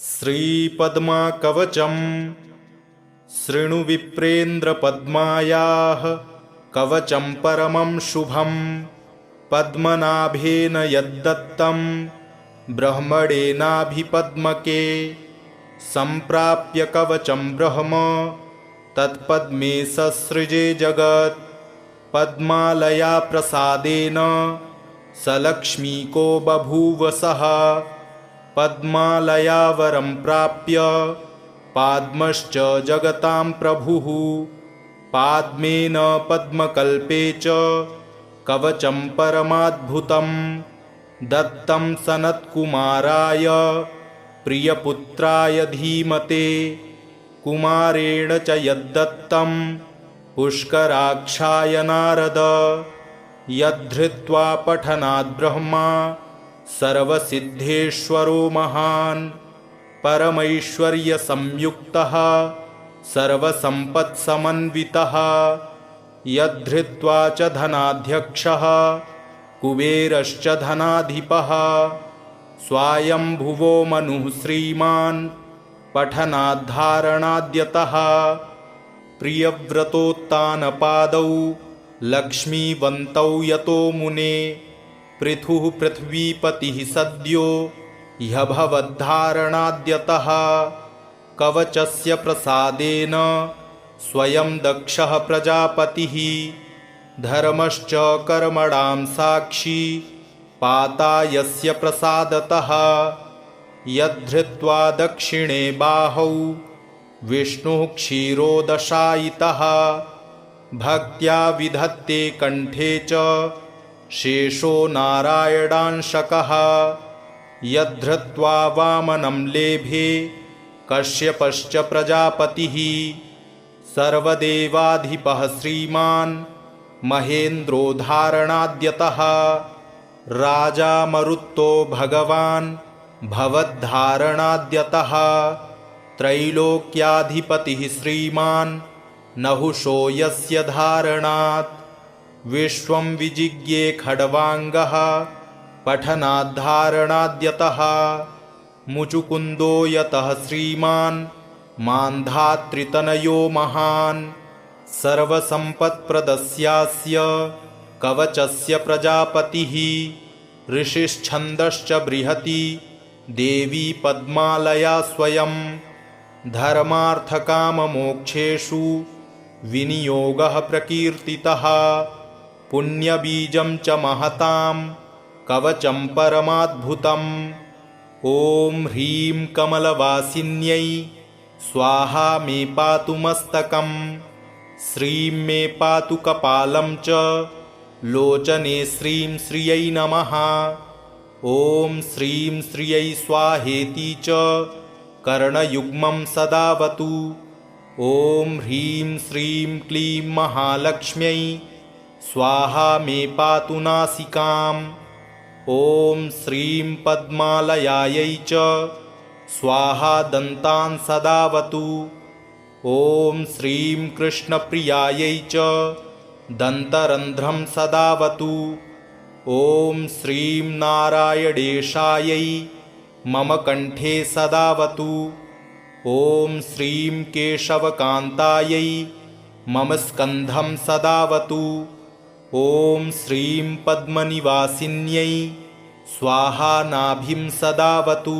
श्रीपद्माकवचं शृणु विप्रेन्द्रपद्मायाः कवचं परमं शुभं पद्मनाभेन यद्दत्तं ब्रह्मणेनाभिपद्मके सम्प्राप्य कवचं ब्रह्म तत्पद्मे ससृजे जगत् पद्मालया प्रसादेन स लक्ष्मीको बभूव सः पद्मालया वरं प्राप्य पाद्मश्च जगतां प्रभुः पाद्मेन पद्मकल्पे च कवचं परमाद्भुतं दत्तं सनत्कुमाराय प्रियपुत्राय धीमते कुमारेण च यद्दत्तं पुष्कराक्षाय नारद यद्धृत्वा पठनाद् ब्रह्मा सर्वसिद्धेश्वरो महान् परमैश्वर्यसंयुक्तः सर्वसम्पत्समन्वितः यद्धृत्वा च धनाध्यक्षः कुबेरश्च धनाधिपः स्वायम्भुवो मनुः श्रीमान् पठनाद्धारणाद्यतः प्रियव्रतोत्तानपादौ लक्ष्मीवन्तौ यतो मुने पृथुः पृथ्वीपतिः सद्यो ह्यभवद्धारणाद्यतः कवचस्य प्रसादेन स्वयं दक्षः प्रजापतिः धर्मश्च कर्मणां साक्षी पाता यस्य प्रसादतः यद्धृत्वा दक्षिणे बाहौ विष्णुः क्षीरोदशायितः भक्त्या विधत्ते कण्ठे च शेषो नारायणांशकः यद्धृत्वा वामनं लेभे कश्यपश्च प्रजापतिः सर्वदेवाधिपः श्रीमान् महेन्द्रो धारणाद्यतः राजा मरुत्तो भगवान् भवद्धारणाद्यतः त्रैलोक्याधिपतिः श्रीमान् नहुषो यस्य धारणात् विश्वं विजिज्ञे खड्वाङ्गः पठनाद्धारणाद्यतः मुचुकुन्दो यतः श्रीमान् मान्धातृतनयो महान् सर्वसम्पत्प्रदस्यास्य कवचस्य प्रजापतिः ऋषिश्छन्दश्च बृहति देवी पद्मालया स्वयं धर्मार्थकाममोक्षेषु विनियोगः प्रकीर्तितः पुण्यबीजं च महतां कवचं परमाद्भुतम् ॐ ह्रीं कमलवासिन्यै स्वाहा मे पातु मस्तकं श्रीं मे पातु कपालं च लोचने श्रीं श्रियै नमः ॐ श्रीं श्रियै स्वाहेति च कर्णयुग्मं सदावतु ॐ ह्रीं श्रीं क्लीं महालक्ष्म्यै स्वाहा मे पातु नासिकाम् ॐ श्रीं पद्मालयायै च स्वाहा दन्तान् सदावतु ॐ श्रीं कृष्णप्रियायै च दन्तरन्ध्रं सदावतु ॐ श्रीं नारायणेशायै मम कण्ठे सदावतु ॐ श्रीं केशवकान्तायै मम स्कन्धं सदावतु ॐ श्रीं पद्मनिवासिन्यै स्वाहा नाभिं सदावतु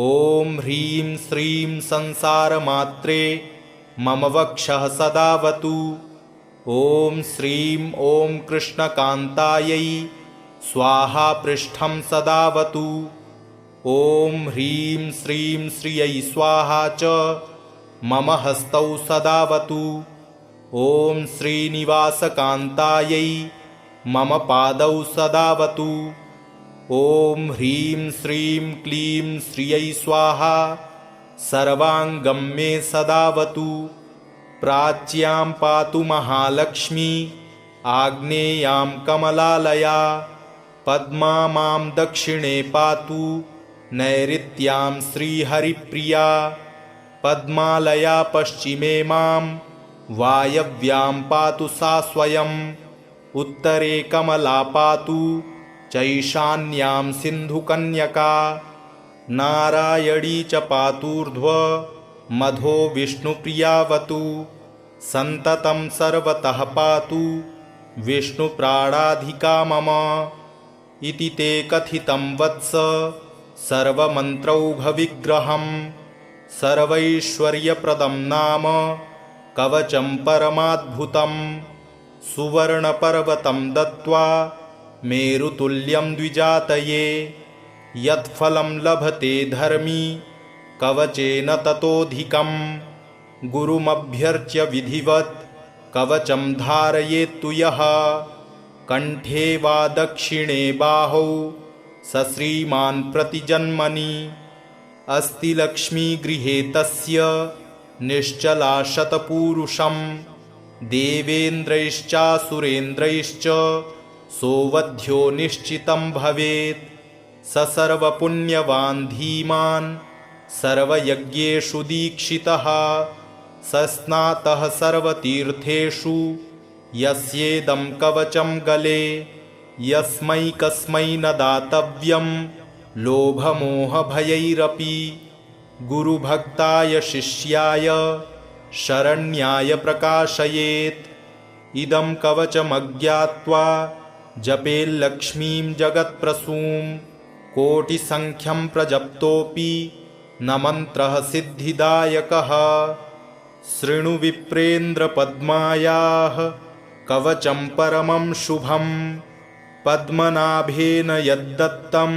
ॐ ह्रीं श्रीं संसारमात्रे मम वक्षः सदावतु ॐ श्रीं ॐ कृष्णकान्तायै स्वाहा पृष्ठं सदावतु ॐ ह्रीं श्रीं श्रियै स्वाहा च मम हस्तौ सदावतु ॐ श्रीनिवासकान्तायै मम पादौ सदावतु ॐ ह्रीं श्रीं क्लीं श्रियै स्वाहा सर्वाङ्गं मे सदावतु प्राच्यां पातु महालक्ष्मी आग्नेयां कमलालया पद्मा मां दक्षिणे पातु नैऋत्यां श्रीहरिप्रिया पद्मालया पश्चिमे मां वायव्यां पातु सा स्वयम् उत्तरे कमला पातु चैशान्यां सिन्धुकन्यका नारायणी च पातूर्ध्व मधो विष्णुप्रियावतु सन्ततं सर्वतः पातु विष्णुप्राणाधिका मम इति ते कथितं वत्स सर्वमन्त्रौघविग्रहं सर्वैश्वर्यप्रदं नाम कवचं परमाद्भुतं सुवर्णपर्वतं दत्त्वा मेरुतुल्यं द्विजातये यत्फलं लभते धर्मी कवचेन ततोऽधिकं गुरुमभ्यर्च्य विधिवत् कवचं धारयेत्तु यः कण्ठे वा दक्षिणे बाहौ स श्रीमान् प्रतिजन्मनि अस्ति लक्ष्मीगृहे तस्य निश्चला शतपूरुषं देवेन्द्रैश्चासुरेन्द्रैश्च सोऽवध्यो निश्चितं भवेत् स सर्वपुण्यवान् धीमान् सर्वयज्ञेषु दीक्षितः स स्नातः सर्वतीर्थेषु यस्येदं कवचं गले यस्मै कस्मै न दातव्यं लोभमोहभयैरपि गुरुभक्ताय शिष्याय शरण्याय प्रकाशयेत् इदं कवचमज्ञात्वा जपेल्लक्ष्मीं जगत्प्रसूं कोटिसङ्ख्यं प्रजप्तोऽपि न मन्त्रः सिद्धिदायकः शृणु विप्रेन्द्रपद्मायाः कवचं परमं शुभं पद्मनाभेन यद्दत्तं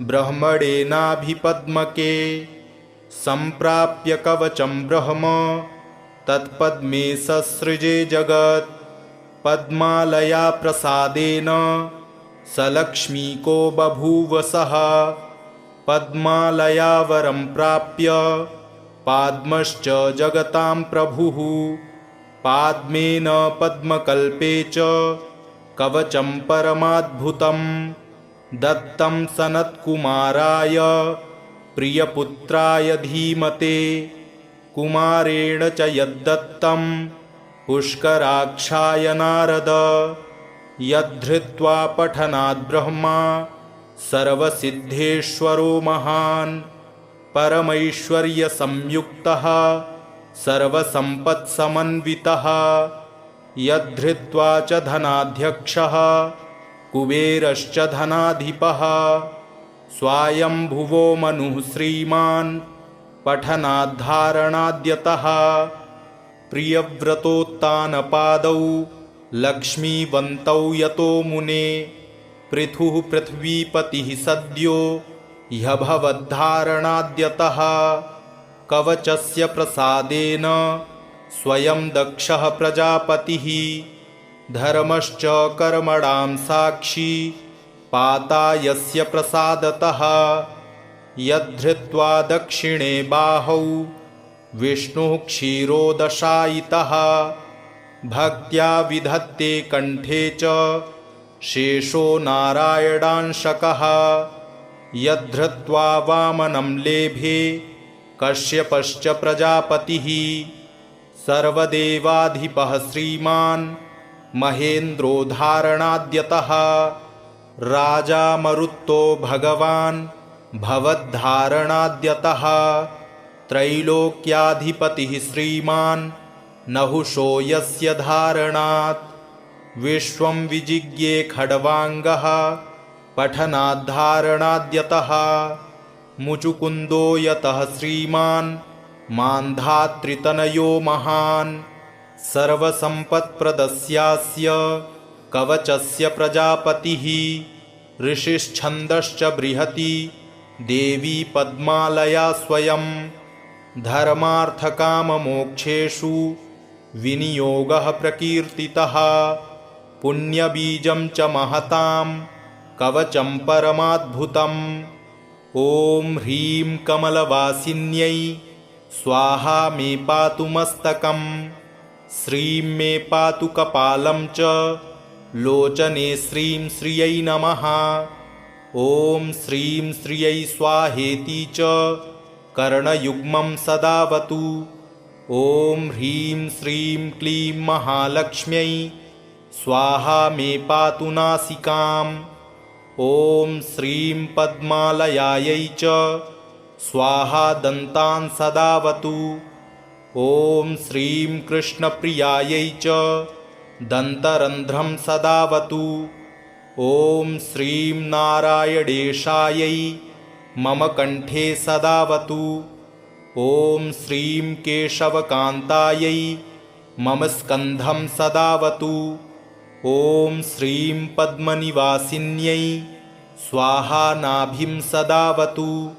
ब्रह्मणेनाभिपद्मके सम्प्राप्य कवचं ब्रह्म तत्पद्मे ससृजे जगत् पद्मालया प्रसादेन स लक्ष्मीको बभूव सः पद्मालया वरं प्राप्य पाद्मश्च जगतां प्रभुः पाद्मेन पद्मकल्पे च कवचं परमाद्भुतं दत्तं सनत्कुमाराय प्रियपुत्राय धीमते कुमारेण च यद्दत्तं पुष्कराक्षाय नारद यद्धृत्वा पठनाद् ब्रह्मा सर्वसिद्धेश्वरो महान् परमैश्वर्यसंयुक्तः सर्वसम्पत्समन्वितः यद्धृत्वा च धनाध्यक्षः कुबेरश्च धनाधिपः स्वायम्भुवो मनुः श्रीमान् पठनाद्धारणाद्यतः प्रियव्रतोत्तानपादौ लक्ष्मीवन्तौ यतो मुने पृथुः पृथ्वीपतिः सद्यो ह्यभवद्धारणाद्यतः कवचस्य प्रसादेन स्वयं दक्षः प्रजापतिः धर्मश्च कर्मणां साक्षी पाता यस्य प्रसादतः यद्धृत्वा दक्षिणे बाहौ विष्णुः क्षीरोदशायितः भक्त्या विधत्ते कण्ठे च शेषो नारायणांशकः यद्धृत्वा वामनं लेभे कश्यपश्च प्रजापतिः सर्वदेवाधिपः श्रीमान् महेन्द्रो धारणाद्यतः राजा मरुत्तो भगवान् भवद्धारणाद्यतः त्रैलोक्याधिपतिः श्रीमान् नहुषो यस्य धारणात् विश्वं विजिज्ञे खड्वाङ्गः पठनाद्धारणाद्यतः मुचुकुन्दो यतः श्रीमान् मान्धातृतनयो महान् सर्वसम्पत्प्रदस्यास्य कवचस्य प्रजापतिः ऋषिश्छन्दश्च बृहति देवी पद्मालया स्वयं धर्मार्थकाममोक्षेषु विनियोगः प्रकीर्तितः पुण्यबीजं च महतां कवचं परमाद्भुतम् ॐ ह्रीं कमलवासिन्यै स्वाहा मे पातु मस्तकं श्रीं मे पातु कपालं च लोचने श्रीं श्रियै नमः ॐ श्रीं श्रियै स्वाहेति च कर्णयुग्मं सदावतु ॐ ह्रीं श्रीं क्लीं महालक्ष्म्यै स्वाहा मे पातु नासिकाम् ॐ श्रीं पद्मालयायै च स्वाहा दन्तान् सदावतु। ॐ श्रीं कृष्णप्रियायै च दन्तरन्ध्रं सदावतु। ॐ श्रीं नारायणेशायै मम कण्ठे सदावतु। ॐ श्रीं केशवकान्तायै मम स्कन्धं सदावतु। ॐ श्रीं पद्मनिवासिन्यै स्वाहा नाभिं सदावतु।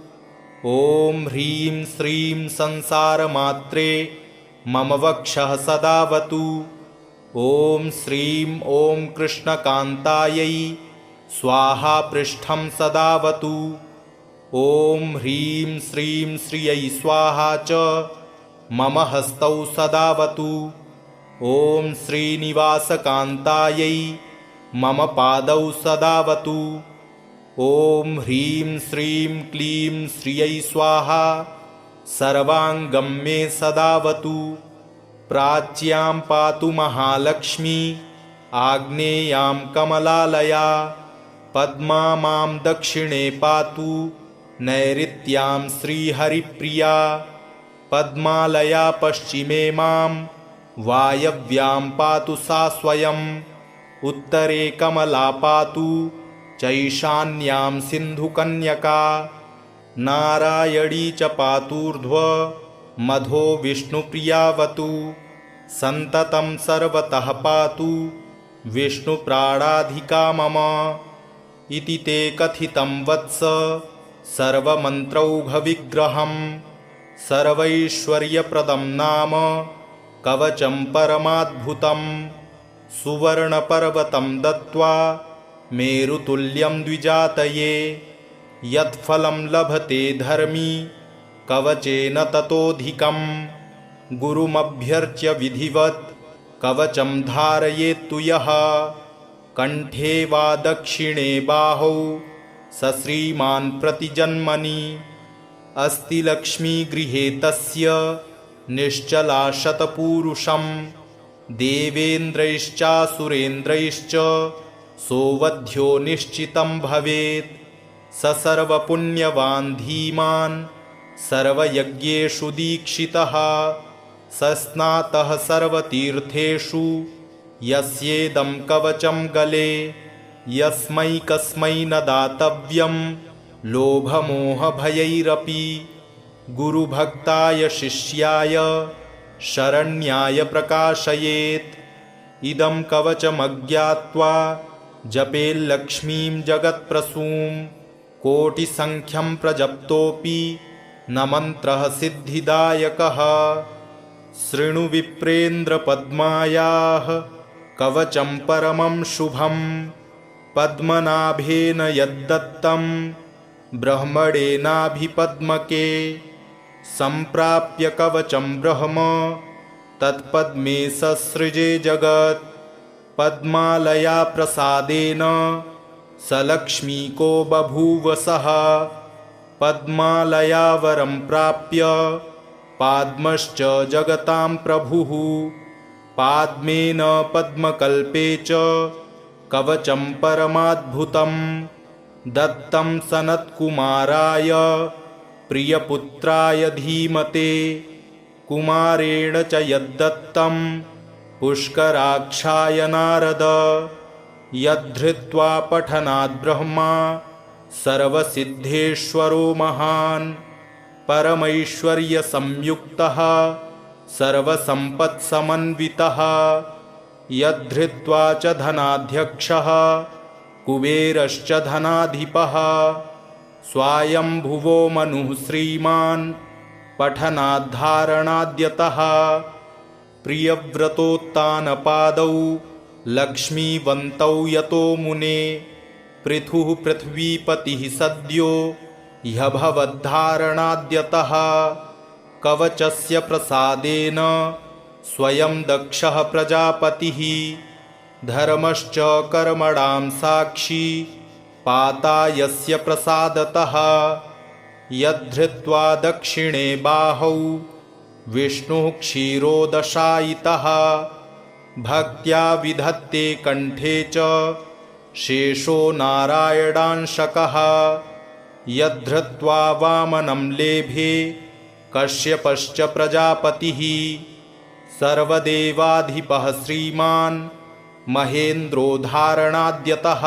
ॐ ह्रीं श्रीं संसारमात्रे मम वक्षः सदावतु। ॐ श्रीं ॐ कृष्णकान्तायै स्वाहा पृष्ठं सदावतु। ॐ ह्रीं श्रीं श्रियै स्वाहा च मम हस्तौ सदावतु। ॐ श्रीनिवासकान्तायै मम पादौ सदावतु। ॐ ह्रीं श्रीं क्लीं श्रियै स्वाहा सर्वाङ्गं मे सदावतु। प्राच्यां पातु महालक्ष्मी आग्नेयां कमलालया। पद्मा मां दक्षिणे पातु नैऋत्यां श्रीहरिप्रिया। पद्मालया पश्चिमे मां वायव्यां पातु सा स्वयम्। उत्तरे कमला पातु चैशान्यां सिन्धुकन्यका। नारायणी च पातूर्ध्व मधो विष्णुप्रियावतु। सन्ततं सर्वतः पातु विष्णुप्राणाधिका मम। इति ते कथितं वत्स सर्वमन्त्रौघविग्रहं। सर्वैश्वर्यप्रदं नाम कवचं परमाद्भुतं। सुवर्णपर्वतं दत्त्वा मेरुतुल्यं द्विजातये। यत्फलं लभते धर्मी कवचेन ततोऽधिकं। गुरुमभ्यर्च्य विधिवत् कवचं धारयेत्तु यः। कण्ठे वा दक्षिणे बाहौ स श्रीमान् प्रतिजन्मनि। अस्ति लक्ष्मी गृहे तस्य निश्चला शतपूरुषं। देवेन्द्रैश्चासुरेन्द्रैश्च सोऽवध्यो निश्चितं भवेत्। स सर्वपुण्यवान् धीमान् सर्वयज्ञेषु दीक्षितः। स स्नातः सर्वतीर्थेषु यस्येदं कवचं गले। यस्मै कस्मै न दातव्यं लोभमोहभयैरपि। गुरुभक्ताय शिष्याय शरण्याय प्रकाशयेत्। इदं कवचमज्ञात्वा जपेल्लक्ष्मीं जगत्प्रसूं। कोटिसङ्ख्यं प्रजप्तोऽपि न मन्त्रः सिद्धिदायकः। शृणु विप्रेन्द्र पद्मायाः कवचं परमं शुभं। पद्मनाभेन यद्दत्तं ब्रह्मणेनाभिपद्मके। सम्प्राप्य कवचं ब्रह्म तत्पद्मे ससृजे जगत्। पद्मालया प्रसादेन स लक्ष्मीको बभूव सः। पद्मालया वरं प्राप्य पाद्मश्च जगतां प्रभुः। पाद्मेन पद्मकल्पे च कवचं परमाद्भुतं। दत्तं सनत्कुमाराय प्रियपुत्राय धीमते। कुमारेण च यद्दत्तं पुष्कराक्षाय नारद। यद्धृत्वा पठनाद् ब्रह्मा सर्वसिद्धेश्वरो महान्। परमैश्वर्यसंयुक्तः सर्वसम्पत्समन्वितः। यद्धृत्वा च धनाध्यक्षः कुबेरश्च धनाधिपः। स्वायम्भुवो मनुः श्रीमान् पठनाद्धारणाद्यतः। प्रियव्रतोत्तानपादौ लक्ष्मीवन्तौ यतो मुने। पृथुः पृथ्वीपतिः सद्यो ह्यभवद्धारणाद्यतः। कवचस्य प्रसादेन स्वयं दक्षः प्रजापतिः। धर्मश्च कर्मणां साक्षी पाता यस्य प्रसादतः। यद्धृत्वा दक्षिणे बाहौ विष्णुः क्षीरोदशायितः। भक्त्या विधत्ते कण्ठे च शेषो नारायणांशकः यद्धृत्वा वामनं लेभे कश्यपश्च प्रजापतिः सर्वदेवाधिपः श्रीमान् महेन्द्रो धारणाद्यतः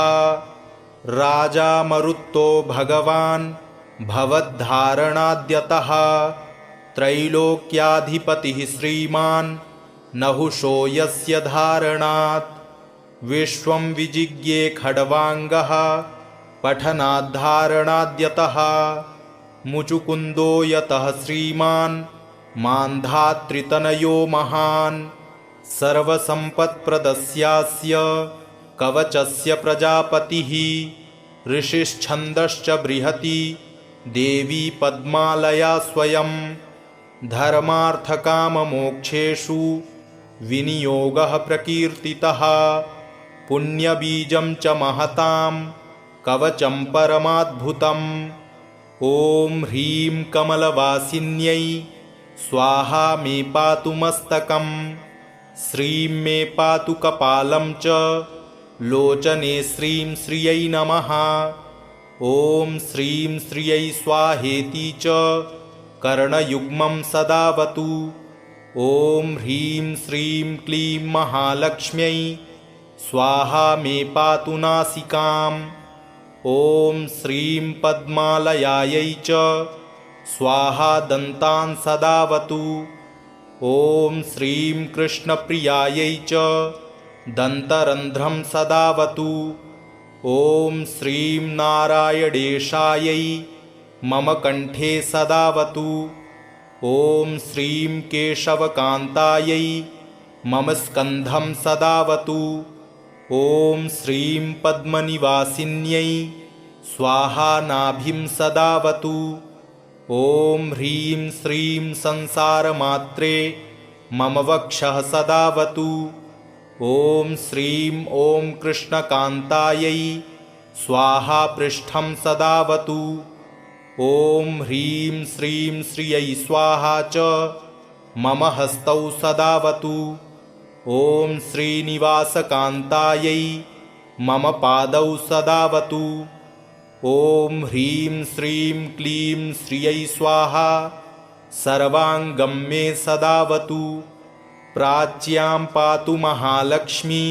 राजा मरुत्तो भगवान् भवद्धारणाद्यतः त्रैलोक्याधिपतिः श्रीमान् नहुषो यस्य धारणात् विश्वं विजिज्ञे खड्वाङ्गः पठनाद्धारणाद्यतः मुचुकुन्दो यतः श्रीमान् मान्धातृतनयो महान् सर्वसम्पत्प्रदस्यास्य कवचस्य प्रजापतिः ऋषिश्छन्दश्च बृहति देवी पद्मालया स्वयं धर्मार्थकाममोक्षेषु विनियोगः प्रकीर्तितः पुण्यबीजं च महतां कवचं परमाद्भुतम् ॐ ह्रीं कमलवासिन्यै स्वाहा मे पातु मस्तकम् श्रीं मे पातु कपालं च लोचने श्रीं श्रियै नमः ॐ श्रीं श्रियै स्वाहेति च कर्णयुग्मं सदावतु ॐ ह्रीं श्रीं क्लीं महालक्ष्म्यै स्वाहा मे पातु नासिकाम् ॐ श्रीं पद्मालयायै च स्वाहा दन्तान् सदावतु ॐ श्रीं कृष्णप्रियायै च दन्तरन्ध्रं सदावतु ॐ श्रीं नारायणेशायै मम कण्ठे सदावतु ॐ श्रीं केशवकान्तायै मम स्कन्धं सदावतु ॐ श्रीं पद्मनिवासिन्यै स्वाहा नाभिं सदावतु ॐ ह्रीं श्रीं संसारमात्रे मम वक्षः सदावतु ॐ श्रीं ॐ कृष्णकान्तायै स्वाहा पृष्ठं सदावतु ॐ ह्रीं श्रीं श्रियै स्वाहा च मम हस्तौ सदावतु ॐ श्रीनिवासकान्तायै मम पादौ सदावतु ॐ ह्रीं श्रीं क्लीं श्रियै स्वाहा सर्वाङ्गं मे सदावतु प्राच्यां पातु महालक्ष्मी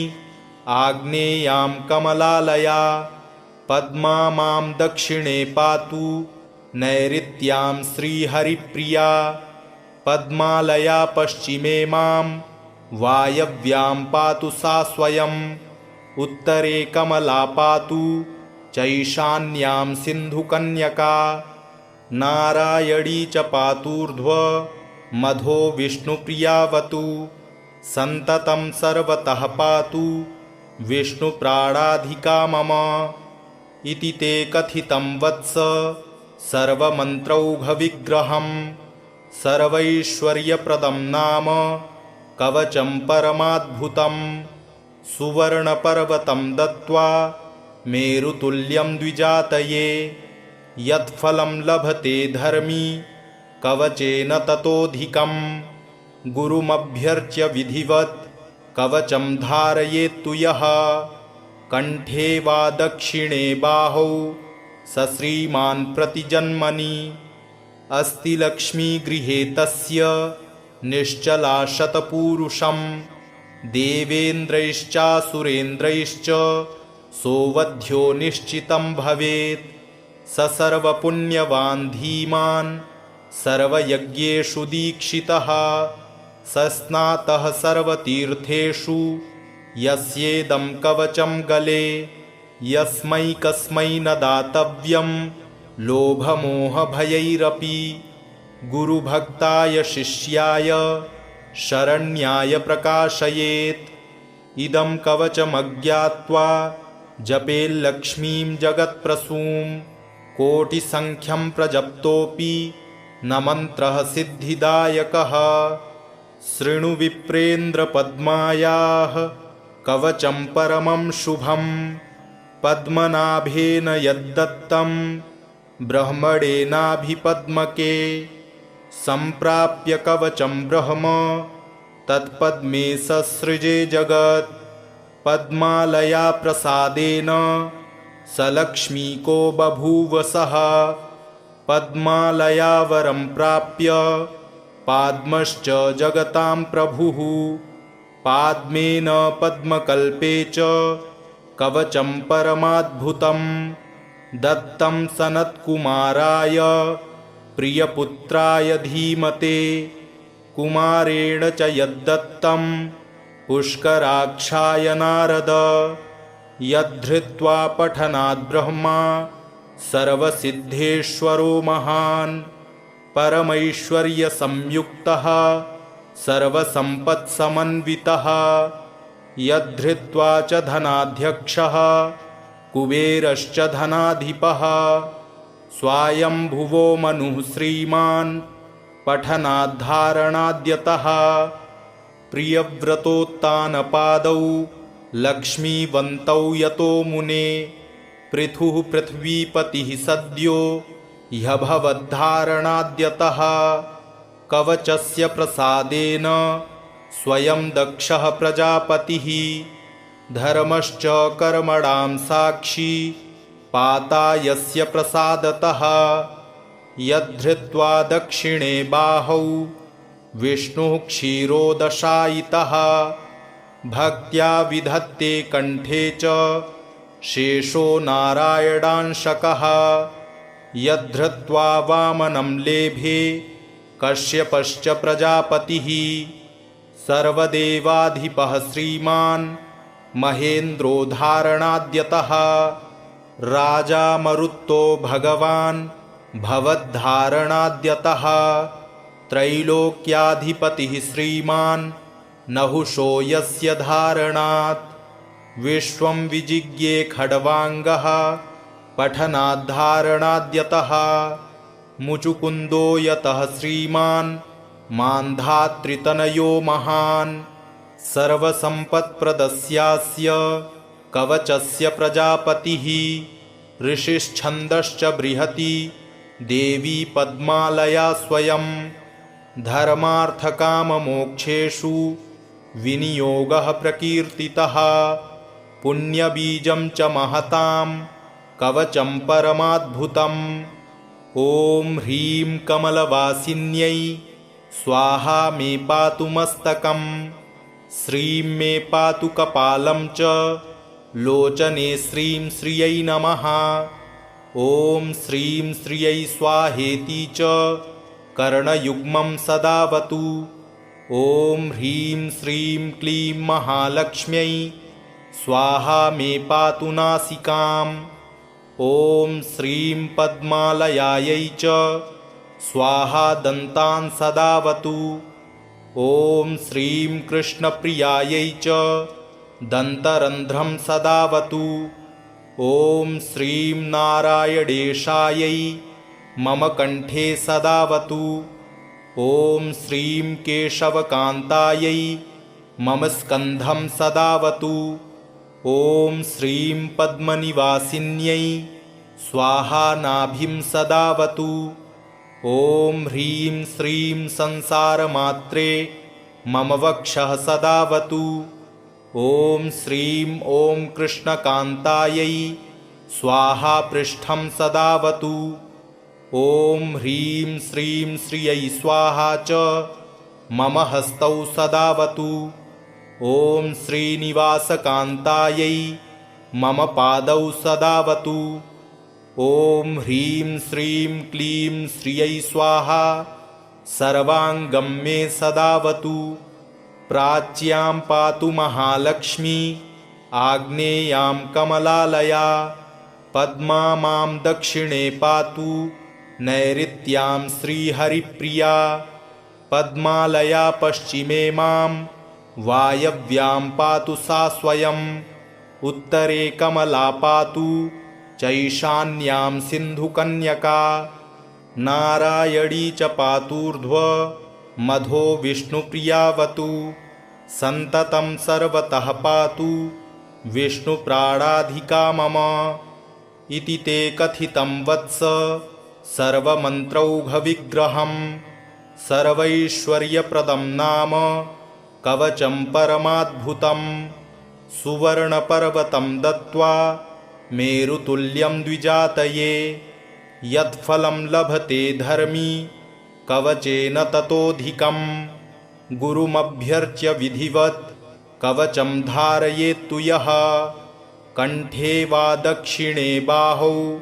आग्नेयां कमलालया पद्मा मां दक्षिणे पातु नैऋत्यां श्रीहरिप्रिया पद्मालया पश्चिमे मां वायव्यां पातु सा स्वयम् उत्तरे कमला पातु चैशान्यां सिन्धुकन्यका नारायणी च पातूर्ध्व मधो विष्णुप्रियावतु सन्ततं सर्वतः पातु विष्णुप्राणाधिका मम इति ते कथितं वत्स सर्वमन्त्रौघविग्रहं सर्वैश्वर्यप्रदं नाम कवचं परमाद्भुतं सुवर्णपर्वतं दत्त्वा मेरुतुल्यं द्विजातये यत्फलं लभते धर्मी कवचेन ततोऽधिकम् गुरुमभ्यर्च्य विधिवत् कवचं धारयेत्तु यः कण्ठे वा दक्षिणे बाहौ स श्रीमान् प्रतिजन्मनि अस्ति लक्ष्मी गृहे तस्य निश्चला शतपूरुषं देवेन्द्रैश्चासुरेन्द्रैश्च सोऽवध्यो निश्चितं भवेत् स सर्वपुण्यवान् धीमान् सर्वयज्ञेषु दीक्षितः स स्नातः सर्वतीर्थेषु यस्येदं कवचं गले यस्मै कस्मै न दातव्यं लोभमोहभयैरपि गुरुभक्ताय शिष्याय शरण्याय प्रकाशयेत् इदं कवचमज्ञात्वा जपेल्लक्ष्मीं जगत्प्रसूं कोटिसङ्ख्यं प्रजप्तोऽपि न मन्त्रः सिद्धिदायकः शृणु विप्रेन्द्रपद्मायाः कवचं परमं शुभं पद्मनाभेन यद्दत्तं ब्रह्मणेनाभिपद्मके सम्प्राप्य कवचं ब्रह्म तत्पद्मे ससृजे जगत् पद्मालया प्रसादेन सलक्ष्मीको बभूव सः। पद्मालया वरं प्राप्य पाद्मश्च जगतां प्रभुः। पाद्मेन पद्मकल्पे च कवचं परमाद्भुतं दत्तं सनत्कुमाराय प्रियपुत्राय धीमते। कुमारेण च यद्दत्तं पुष्कराक्षाय नारद यद्धृत्वा पठनाद् ब्रह्मा सर्वसिद्धेश्वरो महान्। परमैश्वर्यसंयुक्तः सर्वसम्पत्समन्वितः यद्धृत्वा च धनाध्यक्षः कुबेरश्च धनाधिपः। स्वायम्भुवो मनुः श्रीमान् पठनाद्धारणाद्यतः। प्रियव्रतोत्तानपादौ लक्ष्मीवन्तौ यतो मुने पृथुः पृथ्वीपतिः सद्यो ह्यभवद्धारणाद्यतः। कवचस्य प्रसादेन स्वयं दक्षः प्रजापतिः धर्मश्च कर्मणां साक्षी पाता यस्य प्रसादतः। यद्धृत्वा दक्षिणे बाहौ विष्णुः क्षीरोदशायितः भक्त्या विधत्ते कंठे च शेषो नारायणांशकः। यद्धृत्वा वामनं लेभे कश्यपश्च प्रजापतिः सर्वदेवाधिपः श्रीमान् महेन्द्रो धारणाद्यतः। राजा मरुत्तो भगवान् भवद्धारणाद्यतः। त्रैलोक्याधिपतिः श्रीमान् नहुषो यस्य धारणात्। विश्वं विजिज्ञे खड्वाङ्गः पठनाद्धारणाद्यतः। मुचुकुन्दो यतः श्रीमान् मान्धातृतनयो महान्। सर्वसम्पत्प्रदस्यास्य कवचस्य प्रजापतिः ऋषिश्छन्दश्च बृहति देवी पद्मालया स्वयं। धर्मार्थकाममोक्षेषु विनियोगः प्रकीर्तितः पुण्यबीजं च महतां कवचं परमाद्भुतम्। ॐ ह्रीं कमलवासिन्यै स्वाहा मे पातु मस्तकं। श्रीं मे पातु कपालं च लोचने श्रीं श्रियै नमः। ॐ श्रीं श्रियै स्वाहेति च कर्णयुग्मं सदावतु। ॐ ह्रीं श्रीं क्लीं महालक्ष्म्यै स्वाहा मे पातु नासिकाम्। ॐ श्रीं पद्मालयायै च स्वाहा दन्तान् सदावतु। ॐ श्रीं कृष्णप्रियायै च दन्तरन्ध्रं सदावतु। ॐ श्रीं नारायणेशायै मम कंठे सदावतु। ॐ श्रीं केशवकान्तायै मम स्कन्धं सदावतु। ॐ श्रीं पद्मनिवासिन्यै स्वाहा नाभिं सदावतु। ॐ ह्रीं श्रीं संसारमात्रे मम वक्षः सदावतु। ॐ श्रीं ॐ कृष्णकान्तायै स्वाहा पृष्ठं सदावतु। ॐ ह्रीं श्रीं श्रियै स्वाहा च मम हस्तौ सदावतु। ॐ श्रीनिवासकान्तायै मम पादौ सदावतु। ॐ ह्रीं श्रीं क्लीं श्रियै स्वाहा सर्वाङ्गं मे सदावतु। प्राच्यां पातु महालक्ष्मी आग्नेयां कमलालया। पद्मा मां दक्षिणे पातु नैऋत्यां श्रीहरिप्रिया। पद्मालया पश्चिमे मां वायव्यां पातु सा स्वयं। उत्तरे कमला पातु चैशान्यां सिन्धुकन्यका। नारायणी च पातूर्ध्व मधो विष्णुप्रियावतु। सन्ततं सर्वतः पातु विष्णुप्राणाधिका मम। इति ते कथितं वत्स सर्वमन्त्रौघविग्रहं। सर्वैश्वर्यप्रदं नाम कवचं परमाद्भुतं। सुवर्णपर्वतं दत्त्वा मेरुतुल्यं द्विजातये। यत्फलं लभते धर्मी कवचेन ततोऽधिकम्। गुरुमभ्यर्च्य विधिवत् कवचं धारयेत्तु यः। कण्ठे वा दक्षिणे बाहौ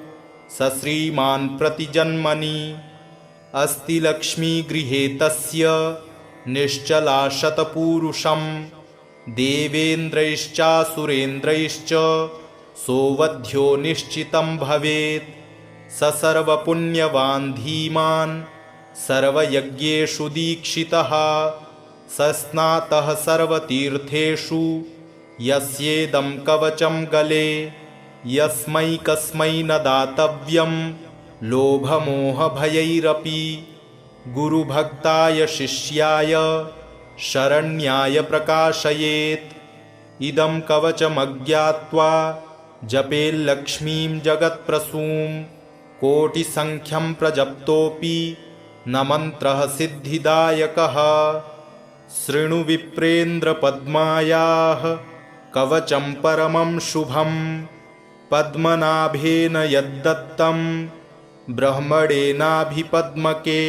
स श्रीमान् प्रतिजन्मनि। अस्ति लक्ष्मी गृहे तस्य निश्चला शतपूरुषं। देवेन्द्रैश्चासुरेन्द्रैश्च सोऽवध्यो निश्चितं भवेत्। स सर्वपुण्यवान् धीमान् सर्वयज्ञेषु दीक्षितः। स स्नातः सर्वतीर्थेषु यस्येदं कवचं गले। यस्मै कस्मै न दातव्यं लोभमोहभयैरपि। गुरुभक्ताय शिष्याय शरण्याय प्रकाशयेत्। इदं कवचमज्ञात्वा जपेल्लक्ष्मीं जगत्प्रसूं। कोटिसङ्ख्यं प्रजप्तोऽपि न मन्त्रः सिद्धिदायकः। शृणु विप्रेन्द्रपद्मायाः कवचं परमं शुभं। पद्मनाभेन यद्दत्तं ब्रह्मणेनाभिपद्मके।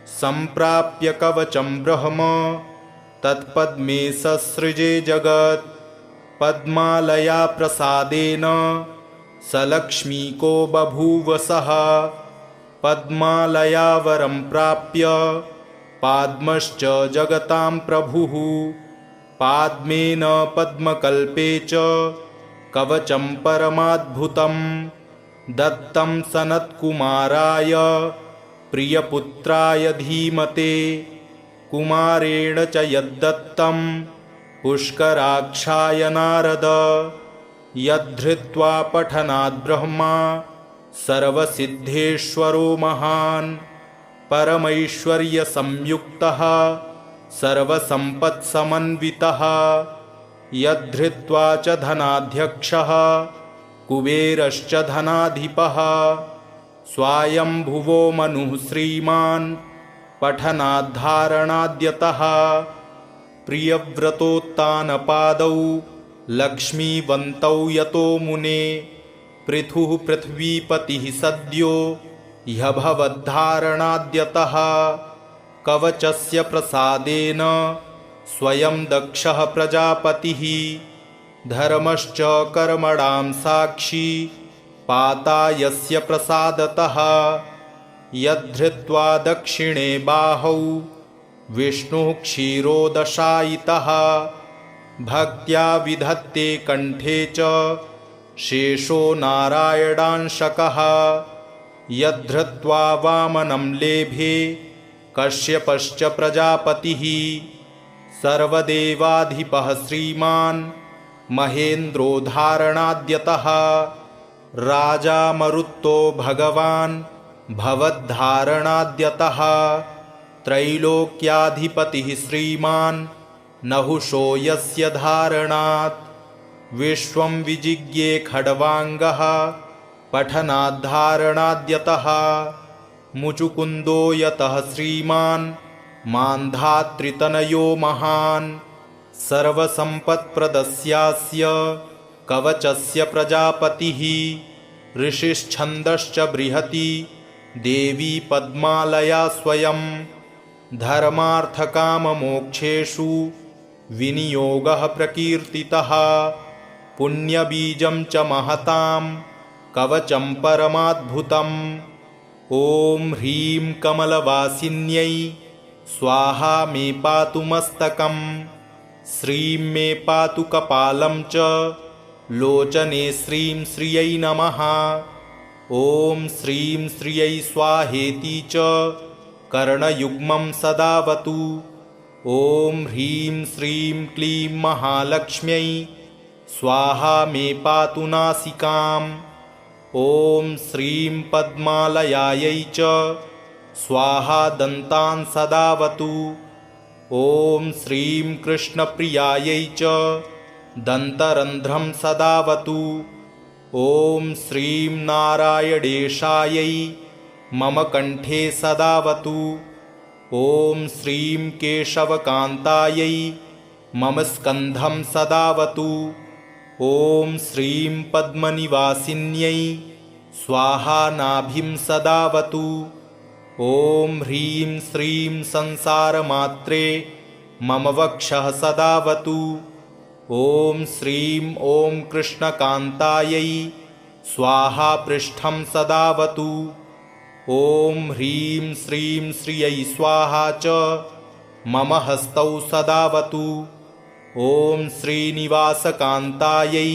सम्प्राप्य कवचं ब्रह्म तत्पद्मे ससृजे जगत्। पद्मालया प्रसादेन स लक्ष्मीको बभूव सः। पद्मालया वरं प्राप्य पाद्मश्च जगतां प्रभुः। पाद्मेन पद्मकल्पे च कवचं परमाद्भुतं। दत्तं सनत्कुमाराय प्रियपुत्राय धीमते। कुमारेण च यद्दत्तं पुष्कराक्षाय नारद। यद्धृत्वा पठनाद् ब्रह्मा सर्वसिद्धेश्वरो महान्। परमैश्वर्यसंयुक्तः सर्वसम्पत्समन्वितः। यद्धृत्वा च धनाध्यक्षः कुबेरश्च धनाधिपः। स्वायम्भुवो मनुः श्रीमान् पठनाद्धारणाद्यतः। प्रियव्रतोत्तानपादौ लक्ष्मीवन्तौ यतो मुने। पृथुः पृथ्वीपतिः सद्यो ह्यभवद्धारणाद्यतः। कवचस्य प्रसादेन स्वयं दक्षः प्रजापतिः। धर्मश्च कर्मणां साक्षी पाता यस्य प्रसादतः। यद्धृत्वा दक्षिणे बाहौ विष्णुः क्षीरोदशायितः। भक्त्या विधत्ते कण्ठे च शेषो नारायणांशकः। यद्धृत्वा वामनं लेभे कश्यपश्च प्रजापतिः। सर्वदेवाधिपः श्रीमान् महेन्द्रो धारणाद्यतः। राजा मरुत्तो भगवान् भवद्धारणाद्यतः। त्रैलोक्याधिपतिः श्रीमान् नहुषो यस्य धारणात्। विश्वं विजिज्ञे खड्वाङ्गः पठनाद्धारणाद्यतः। मुचुकुन्दो यतः श्रीमान् मान्धातृतनयो महान्। सर्वसम्पत्प्रदस्यास्य कवचस्य प्रजापतिः। ऋषिश्छन्दश्च बृहति देवी पद्मालया स्वयं। धर्मार्थकाममोक्षेषु विनियोगः प्रकीर्तितः। पुण्यबीजं च महतां कवचं परमाद्भुतम्। ॐ ह्रीं कमलवासिन्यै स्वाहा मे पातु मस्तकम्। श्रीं मे पातु कपालं च लोचने श्रीं श्रियै नमः। ॐ श्रीं श्रियै स्वाहेति च कर्णयुग्मं सदावतु। ॐ ह्रीं श्रीं क्लीं महालक्ष्म्यै स्वाहा मे पातु नासिकाम्। ॐ श्रीं पद्मालयायै च स्वाहा दन्तान् सदावतु। ॐ श्रीं कृष्णप्रियायै च दन्तरन्ध्रं सदावतु। ॐ श्रीं नारायणेशायै मम कण्ठे सदावतु। ॐ श्रीं केशवकान्तायै मम स्कन्धं सदावतु। ॐ श्रीं पद्मनिवासिन्यै स्वाहा नाभिं सदावतु। ॐ ह्रीं श्रीं संसारमात्रे मम वक्षः सदावतु। ॐ श्रीं ॐ कृष्णकान्तायै स्वाहा पृष्ठं सदावतु। ॐ ह्रीं श्रीं श्रियै स्वाहा च मम हस्तौ सदावतु। ॐ श्रीनिवासकान्तायै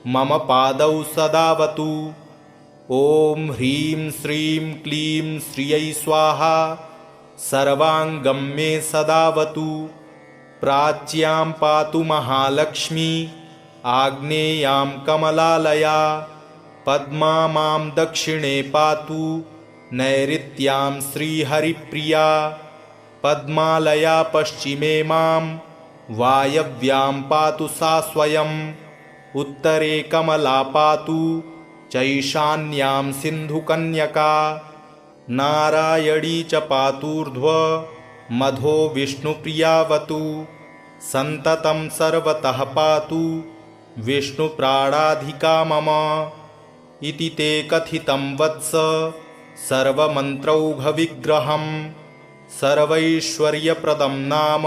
मम पादौ सदावतु। ॐ ह्रीं श्रीं क्लीं श्रियै स्वाहा सर्वाङ्गं मे सदावतु। प्राच्यां पातु महालक्ष्मी आग्नेयां कमलालया। पद्मा मां दक्षिणे पातु नैऋत्यां श्रीहरिप्रिया। पद्मालया पश्चिमे मां वायव्यां पातु सा स्वयं। उत्तरे कमला पातु चैशान्यां सिन्धुकन्यका। नारायणी च पातूर्ध्व मधो विष्णुप्रियावतु। सन्ततं सर्वतः पातु विष्णुप्राणाधिका मम। इति ते कथितं वत्स सर्वमन्त्रौघविग्रहं। सर्वैश्वर्यप्रदं नाम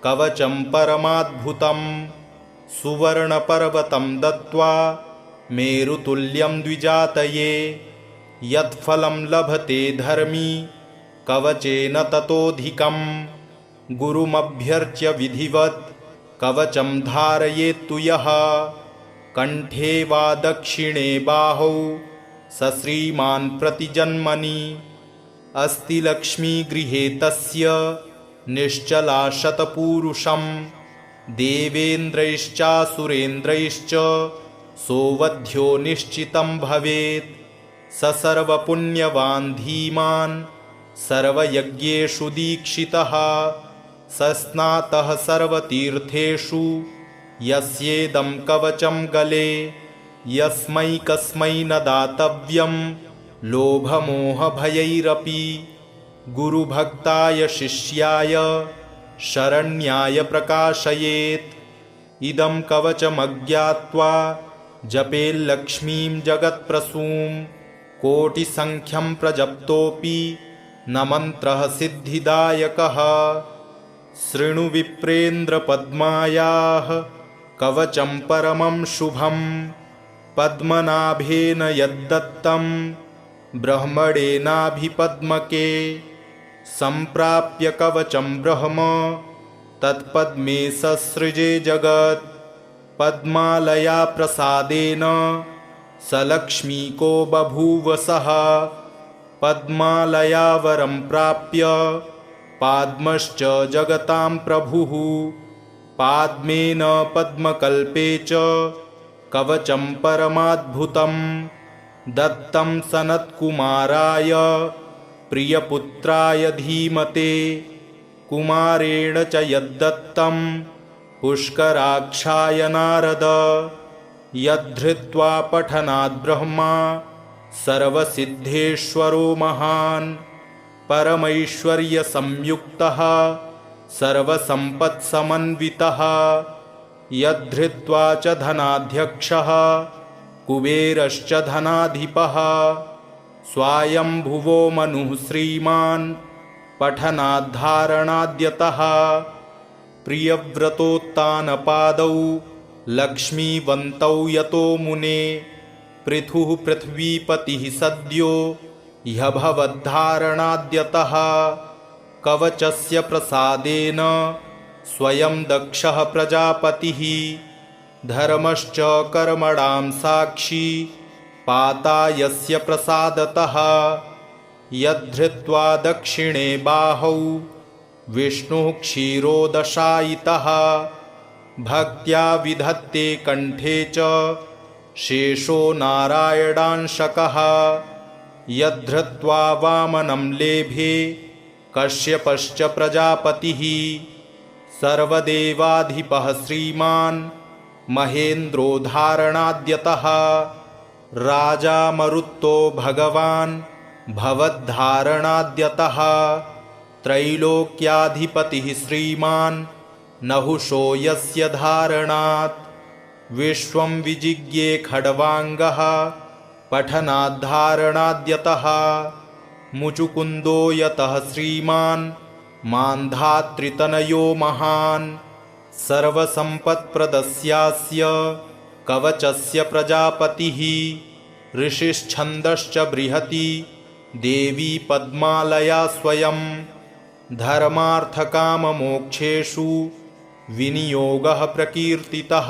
कवचं परमाद्भुतं। सुवर्णपर्वतं दत्त्वा मेरुतुल्यं द्विजातये। यत्फलं लभते धर्मी कवचेन ततोऽधिकं। गुरुमभ्यर्च्य विधिवत् कवचं धारयेत्तु यः। कण्ठे वा दक्षिणे बाहौ स श्रीमान् प्रतिजन्मनि। अस्ति लक्ष्मी गृहे तस्य निश्चला शतपूरुषं। देवेन्द्रैश्चासुरेन्द्रैश्च सोऽवध्यो निश्चितं भवेत्। स सर्वपुण्यवान् धीमान् सर्वयज्ञेषु दीक्षितः। स स्नातः सर्वतीर्थेषु यस्येदं कवचं गले। यस्मै कस्मै न दातव्यं लोभमोहभयैरपि। गुरुभक्ताय शिष्याय शरण्याय प्रकाशयेत्। इदं कवचमज्ञात्वा जपेल्लक्ष्मीं जगत्प्रसूं। कोटिसङ्ख्यं प्रजप्तोऽपि न मन्त्रः सिद्धिदायकः। शृणु विप्रेन्द्र पद्मायाः कवचं परमं शुभं। पद्मनाभेन यद्दत्तं ब्रह्मणेनाभिपद्मके। सम्प्राप्य कवचं ब्रह्म तत्पद्मे ससृजे जगत्। पद्मालया प्रसादेन स लक्ष्मीको बभूव सः। पद्मालया वरं प्राप्य पाद्मश्च जगतां प्रभुः। पाद्मेन पद्मकल्पे च कवचं परमाद्भुतं। दत्तं सनत्कुमाराय प्रियपुत्राय धीमते। कुमारेण च यद्दत्तं पुष्कराक्षाय नारद। यद्धृत्वा पठनाद् ब्रह्मा सर्वसिद्धेश्वरो महान्। परमैश्वर्यसंयुक्तः सर्वसम्पत्समन्वितः। यद्धृत्वा च धनाध्यक्षः कुबेरश्च धनाधिपः। स्वायम्भुवो मनुः श्रीमान् पठनाद्धारणाद्यतः। प्रियव्रतोत्तानपादौ लक्ष्मीवन्तौ यतो मुने। पृथुः पृथ्वीपतिः सद्यो ह्यभवद्धारणाद्यतः। कवचस्य प्रसादेन स्वयं दक्षः प्रजापतिः। धर्मश्च कर्मणां साक्षी पाता यस्य प्रसादतः। यद्धृत्वा दक्षिणे बाहौ विष्णुः क्षीरोदशायितः। भक्त्या विधत्ते कण्ठे च शेषो नारायणांशकः। यद्धृत्वा वामनं लेभे कश्यपश्च प्रजापतिः। सर्वदेवाधिपः श्रीमान् महेन्द्रो धारणाद्यतः। राजा मरुत्तो भगवान् भवद्धारणाद्यतः। त्रैलोक्याधिपतिः श्रीमान् नहुषो यस्य धारणात् विश्वं विजिज्ञे खड्वाङ्गः पठनाद्धारणाद्यतः मुचुकुन्दो यतः श्रीमान् मान्धातृतनयो महान् सर्वसम्पत्प्रदस्यास्य कवचस्य प्रजापतिः ऋषिश्छन्दश्च बृहति देवी पद्मालया स्वयं धर्मार्थकाममोक्षेषु विनियोगः प्रकीर्तितः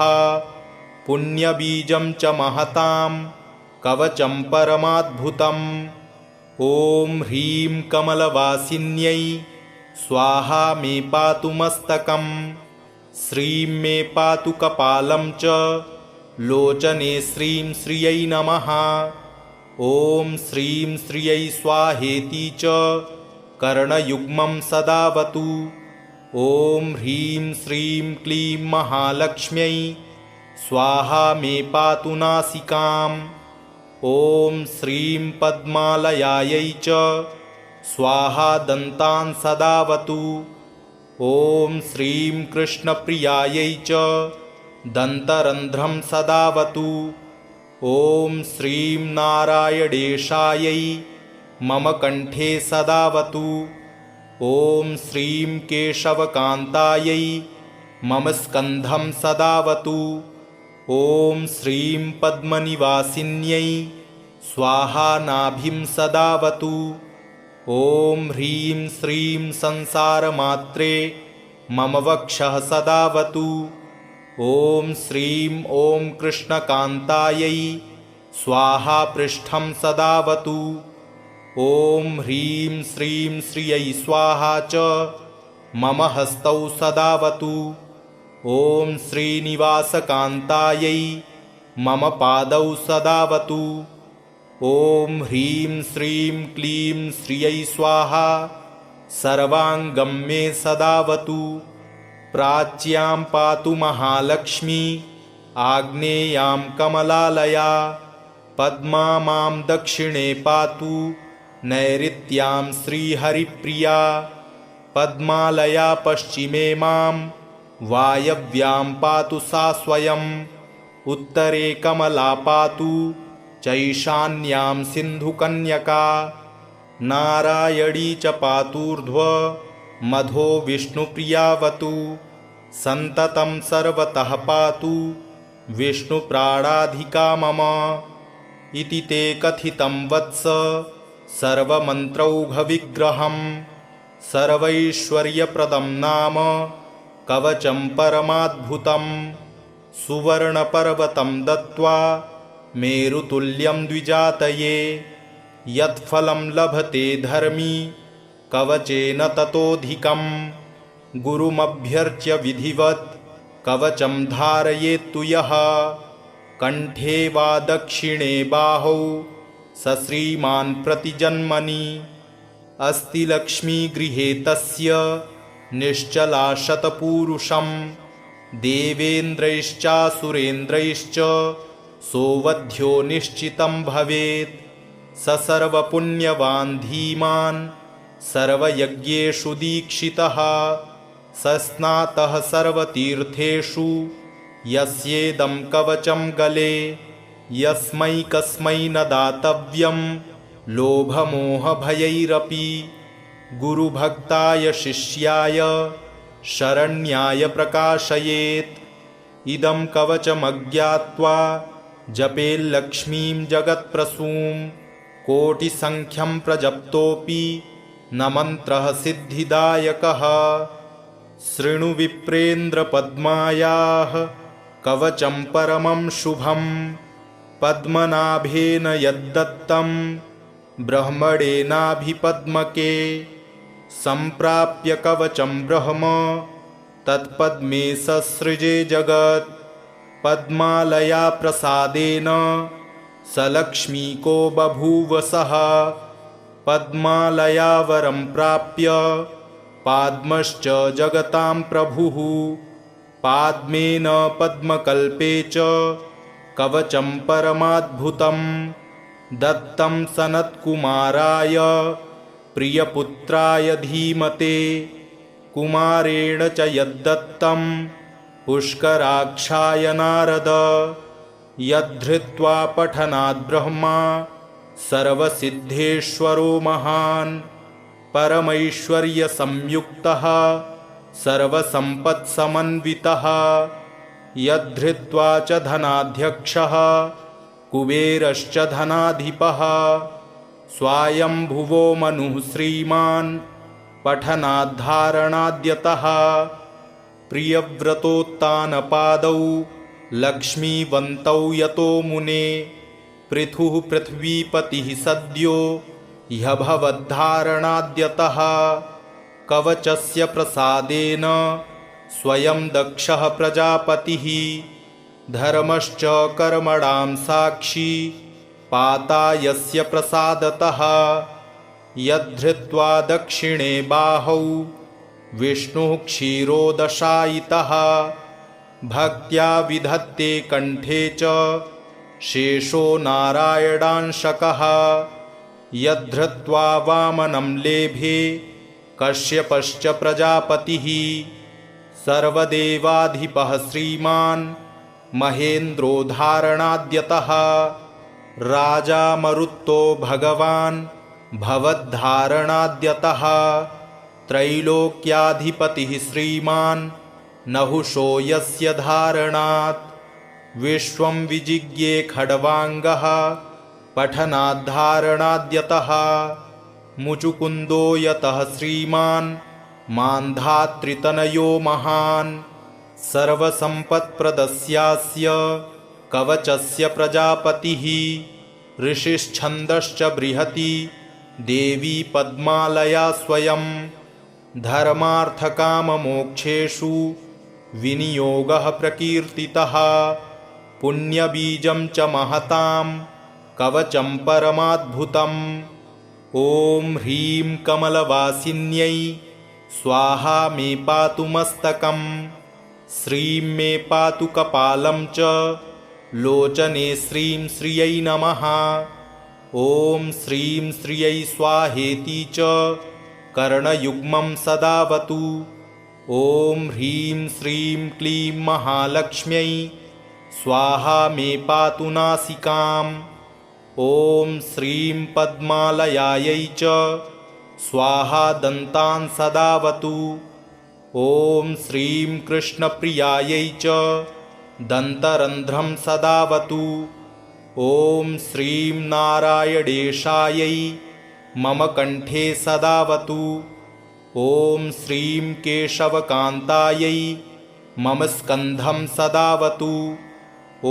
पुण्यबीजं च महतां कवचं परमाद्भुतम् ॐ ह्रीं कमलवासिन्यै स्वाहा मे पातु मस्तकम् श्रीं मे पातु कपालं च लोचने श्रीं श्रियै नमः ॐ श्रीं श्रियै स्वाहेति च कर्णयुग्मं सदावतु ॐ ह्रीं श्रीं क्लीं महालक्ष्म्यै स्वाहा मे पातु नासिकाम् ॐ श्रीं पद्मालयायै च स्वाहा दन्तान् सदावतु ॐ श्रीं कृष्णप्रियायै च दन्तरन्ध्रं सदावतु ॐ श्रीं नारायणेशायै मम कण्ठे सदावतु ॐ श्रीं केशवकान्तायै मम स्कन्धं सदावतु ॐ श्रीं पद्मनिवासिन्यै स्वाहा नाभिं सदावतु ॐ ह्रीं श्रीं संसारमात्रे मम वक्षः सदावतु ॐ श्रीं ॐ कृष्णकान्तायै स्वाहा पृष्ठं सदावतु ॐ ह्रीं श्रीं श्रियै स्वाहा च मम हस्तौ सदावतु ॐ श्रीनिवासकान्तायै मम पादौ सदावतु ॐ ह्रीं श्रीं क्लीं श्रियै स्वाहा सर्वाङ्गं मे सदावतु प्राच्यां पातु महालक्ष्मी आग्नेयां कमलालया पद्मा मां दक्षिणे पातु नैऋत्यां श्रीहरिप्रिया पद्मालया पश्चिमे मां वायव्यां पातु सा स्वयम् उत्तरे कमला पातु चैशान्यां सिन्धुकन्यका नारायणी च पातूर्ध्व मधो विष्णुप्रियावतु सन्ततं सर्वतः पातु विष्णुप्राणाधिका मम इति ते कथितं वत्स सर्वमन्त्रौघविग्रहं सर्वैश्वर्यप्रदं नाम कवचं परमाद्भुतं सुवर्णपर्वतं दत्त्वा मेरुतुल्यं द्विजातये यत्फलं लभते धर्मी कवचेन ततोऽधिकम् गुरुमभ्यर्च्य विधिवत् कवचं धारयेत्तु यः कण्ठे वा दक्षिणे बाहौ स श्रीमान् प्रतिजन्मनि अस्ति लक्ष्मी गृहे तस्य निश्चला शतपूरुषं देवेन्द्रैश्चासुरेन्द्रैश्च सोऽवध्यो निश्चितं भवेत् स सर्वपुण्यवान् धीमान् सर्वयज्ञेषु दीक्षितः स स्नातः सर्वतीर्थेषु यस्येदं कवचं गले यस्मै कस्मै न दातव्यं लोभमोहभयैरपि गुरुभक्ताय शिष्याय शरण्याय प्रकाशयेत् इदं कवचमज्ञात्वा जपेल्लक्ष्मीं जगत्प्रसूं कोटिसङ्ख्यं प्रजप्तोऽपि न मन्त्रः सिद्धिदायकः शृणु विप्रेन्द्रपद्मायाः कवचं परमं शुभं पद्मनाभेन यद्दत्तं ब्रह्मणेनाभिपद्मके सम्प्राप्य कवचं ब्रह्म तत्पद्मे ससृजे जगत् पद्मालया प्रसादेन स लक्ष्मीको बभूव सः पद्मालया वरं प्राप्य पाद्मश्च जगतां प्रभुः पाद्मेन पद्मकल्पे च कवचं परमाद्भुतं दत्तं सनत्कुमाराय प्रियपुत्राय धीमते कुमारेण च यद्दत्तं पुष्कराक्षाय नारद यद्धृत्वा पठनाद् ब्रह्मा सर्वसिद्धेश्वरो महान् परमैश्वर्यसंयुक्तः सर्वसम्पत्समन्वितः यद्धृत्वा च धनाध्यक्षः कुबेरश्च धनाधिपः स्वायम्भुवो मनुः श्रीमान् पठनाद्धारणाद्यतः प्रियव्रतोत्तानपादौ लक्ष्मीवन्तौ यतो मुने पृथुः पृथ्वीपतिः सद्यो ह्यभवद्धारणाद्यतः कवचस्य प्रसादेन स्वयं दक्षः प्रजापतिः धर्मश्च कर्मणां साक्षी पाता यस्य प्रसादतः यद्धृत्वा दक्षिणे बाहौ विष्णुः क्षीरोदशायितः भक्त्या विधत्ते कंठे च शेषो नारायणांशकः यद्धृत्वा वामनं लेभे कश्यपश्च प्रजापतिः सर्वदेवाधिपः श्रीमान् महेन्द्रो धारणाद्यतः राजा मरुत्तो भगवान् भवद्धारणाद्यतः त्रैलोक्याधिपतिः श्रीमान् नहुषो यस्य धारणात् विश्वं विजिज्ञे खड्वाङ्गः पठनाद्धारणाद्यतः मुचुकुन्दो यतः श्रीमान् मान्धातृतनयो महान् सर्वसम्पत्प्रदस्यास्य कवचस्य प्रजापतिः ऋषिश्छन्दश्च बृहति देवी पद्मालया स्वयं धर्मार्थकाममोक्षेषु विनियोगः प्रकीर्तितः पुण्यबीजं च महतां कवचं परमाद्भुतम् ॐ ह्रीं कमलवासिन्यै स्वाहा मे पातु मस्तकं श्रीं मे पातु कपालं च लोचने श्रीं श्रियै नमः ॐ श्रीं श्रियै स्वाहेति च कर्णयुग्मं सदावतु ॐ ह्रीं श्रीं क्लीं महालक्ष्म्यै स्वाहा मे पातु नासिकाम् ॐ श्रीं पद्मालयायै च स्वाहा दन्तान् सदावतु ॐ श्रीं कृष्णप्रियायै च दन्तरन्ध्रं सदावतु ॐ श्रीं नारायणेशायै मम कंठे सदावतु ॐ श्रीं केशवकान्तायै मम स्कन्धं सदावतु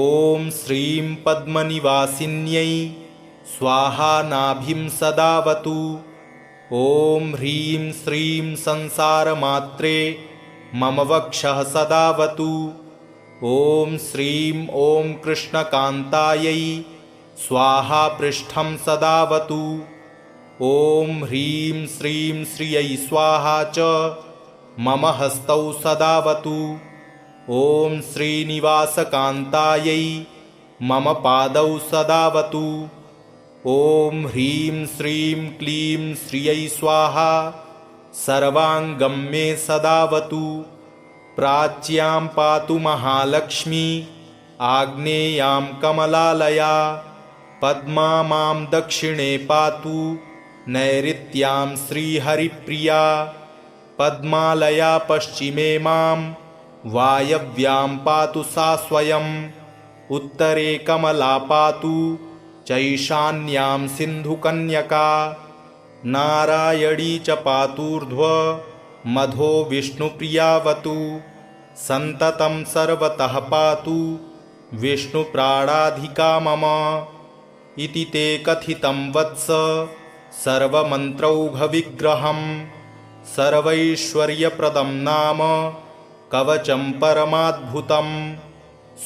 ॐ श्रीं पद्मनिवासिन्यै स्वाहा नाभिं सदावतु ॐ ह्रीं श्रीं संसारमात्रे मम वक्षः सदावतु ॐ श्रीं ॐ कृष्णकान्तायै स्वाहा पृष्ठं सदावतु ॐ ह्रीं श्रीं श्रियै स्वाहा च मम हस्तौ सदावतु ॐ श्रीनिवासकान्तायै मम पादौ सदावतु ॐ ह्रीं श्रीं क्लीं श्रियै स्वाहा सर्वाङ्गं मे सदावतु प्राच्यां पातु महालक्ष्मी आग्नेयां कमलालया पद्मा मां दक्षिणे पातु नैऋत्यां श्रीहरिप्रिया पद्मालया पश्चिमे मां वायव्यां पातु सा स्वयं उत्तरे कमला पातु चैशान्यां सिन्धुकन्यका नारायणी च पातूर्ध्व मधो विष्णुप्रियावतु सन्ततं सर्वतः पातु विष्णुप्राणाधिका मम इति ते कथितं वत्स सर्वमन्त्रौघविग्रहं सर्वैश्वर्यप्रदं नाम कवचं परमाद्भुतं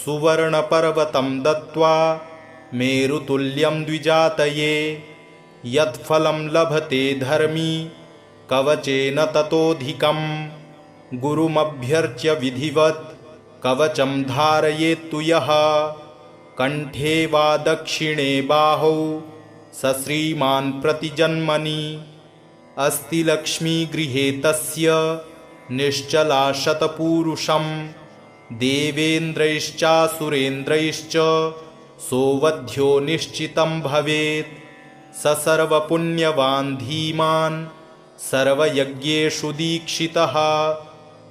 सुवर्णपर्वतं दत्त्वा मेरुतुल्यं द्विजातये यत्फलं लभते धर्मी कवचेन ततोऽधिकं गुरुमभ्यर्च्य विधिवत् कवचं धारयेत्तु यः कंठे वा दक्षिणे बाहौ स श्रीमान् प्रतिजन्मनि अस्ति लक्ष्मी गृहे तस्य निश्चला शतपूरुषं देवेन्द्रैश्चासुरेन्द्रैश्च सोवध्यो निश्चितं भवेत्। स सर्वपुण्यवान् धीमान् सर्वयज्ञेषु दीक्षितः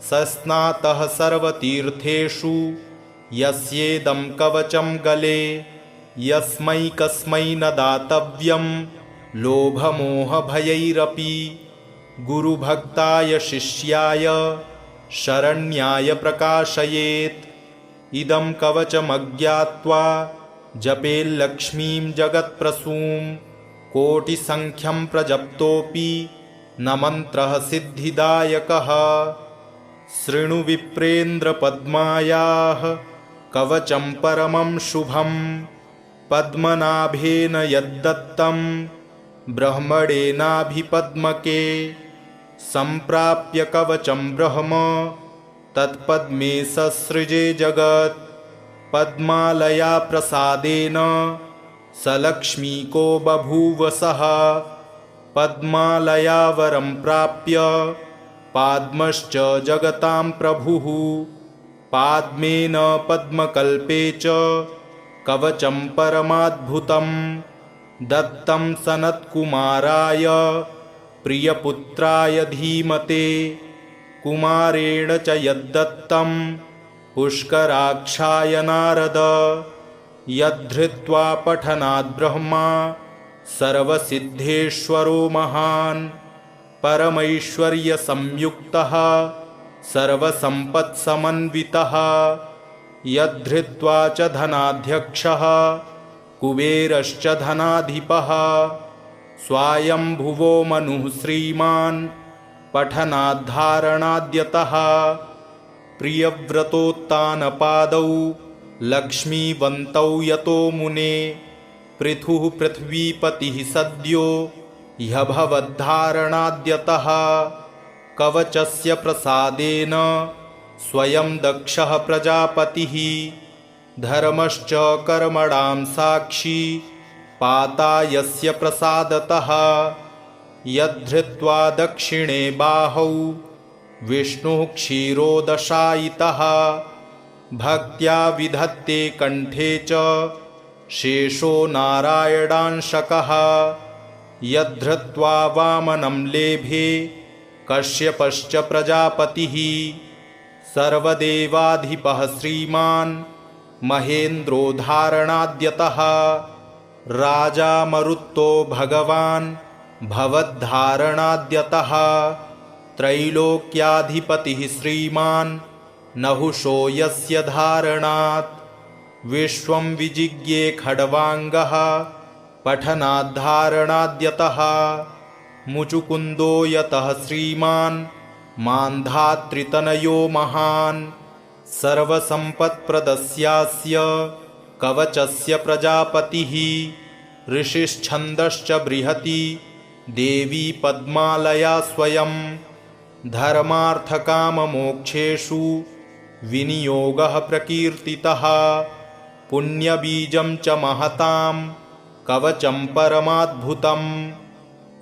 स स्नातः सर्वतीर्थेषु यस्येदं कवचं गले। यस्मै कस्मै न दातव्यं लोभमोहभयैरपि गुरुभक्ताय शिष्याय शरण्याय प्रकाशयेत्। इदं कवचमज्ञात्वा जपेल्लक्ष्मीं जगत्प्रसूं कोटिसङ्ख्यं प्रजप्तोऽपि न मन्त्रः सिद्धिदायकः। शृणु विप्रेन्द्रपद्मायाः कवचं परमं शुभं पद्मनाभेन यद्दत्तं ब्रह्मणेनाभिपद्मके। सम्प्राप्य कवचं ब्रह्म तत्पद्मे ससृजे जगत्। पद्मालया प्रसादेन स लक्ष्मीको बभूव सः। पद्मालया वरं प्राप्य पाद्मश्च जगतां प्रभुः। पाद्मेन पद्मकल्पे च कवचं परमाद्भुतं दत्तं सनत्कुमाराय प्रियपुत्राय धीमते। कुमारेण च यद्दत्तं पुष्कराक्षाय नारद यद्धृत्वा पठनाद् ब्रह्मा सर्वसिद्धेश्वरो महान्। परमैश्वर्यसंयुक्तः सर्वसम्पत्समन्वितः यद्धृत्वा च धनाध्यक्षः कुबेरश्च धनाधिपः। स्वायम्भुवो मनुः श्रीमान् पठनाद्धारणाद्यतः। प्रियव्रतोत्तानपादौ लक्ष्मीवन्तौ यतो मुने। पृथुः पृथ्वीपतिः सद्यो ह्यभवद्धारणाद्यतः। कवचस्य प्रसादेन स्वयं दक्षः प्रजापतिः। धर्मश्च कर्मणां साक्षी पाता यस्य प्रसादतः। यद्धृत्वा दक्षिणे बाहौ विष्णुः क्षीरोदशायितः। भक्त्या विधत्ते कण्ठे च शेषो नारायणांशकः। यद्धृत्वा वामनं लेभे कश्यपश्च प्रजापतिः। सर्वदेवाधिपः श्रीमान् महेन्द्रो धारणाद्यतः। राजा मरुत्तो भगवान् भवद्धारणाद्यतः। त्रैलोक्याधिपतिः श्रीमान् नहुषो यस्य धारणात्। विश्वं विजिज्ञे खड्वाङ्गः पठनाद्धारणाद्यतः। मुचुकुन्दो यतः श्रीमान् मान्धातृतनयो महान्। सर्वसम्पत्प्रदस्यास्य कवचस्य प्रजापतिः। ऋषिश्छन्दश्च बृहति देवी पद्मालया स्वयं। धर्मार्थकाममोक्षेषु विनियोगः प्रकीर्तितः। पुण्यबीजं च महतां कवचं परमाद्भुतम्।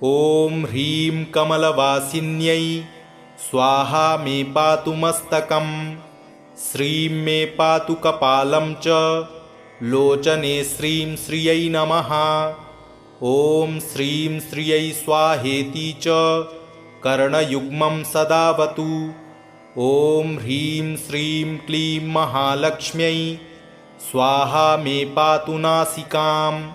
ॐ ह्रीं कमलवासिन्यै स्वाहा मे पातु मस्तकम्। श्रीं मे पातु कपालं च लोचने श्रीं श्रियै नमः। ॐ श्रीं श्रियै स्वाहेति च कर्णयुग्मं सदावतु। ॐ ह्रीं श्रीं क्लीं महालक्ष्म्यै स्वाहा मे पातु नासिकाम्।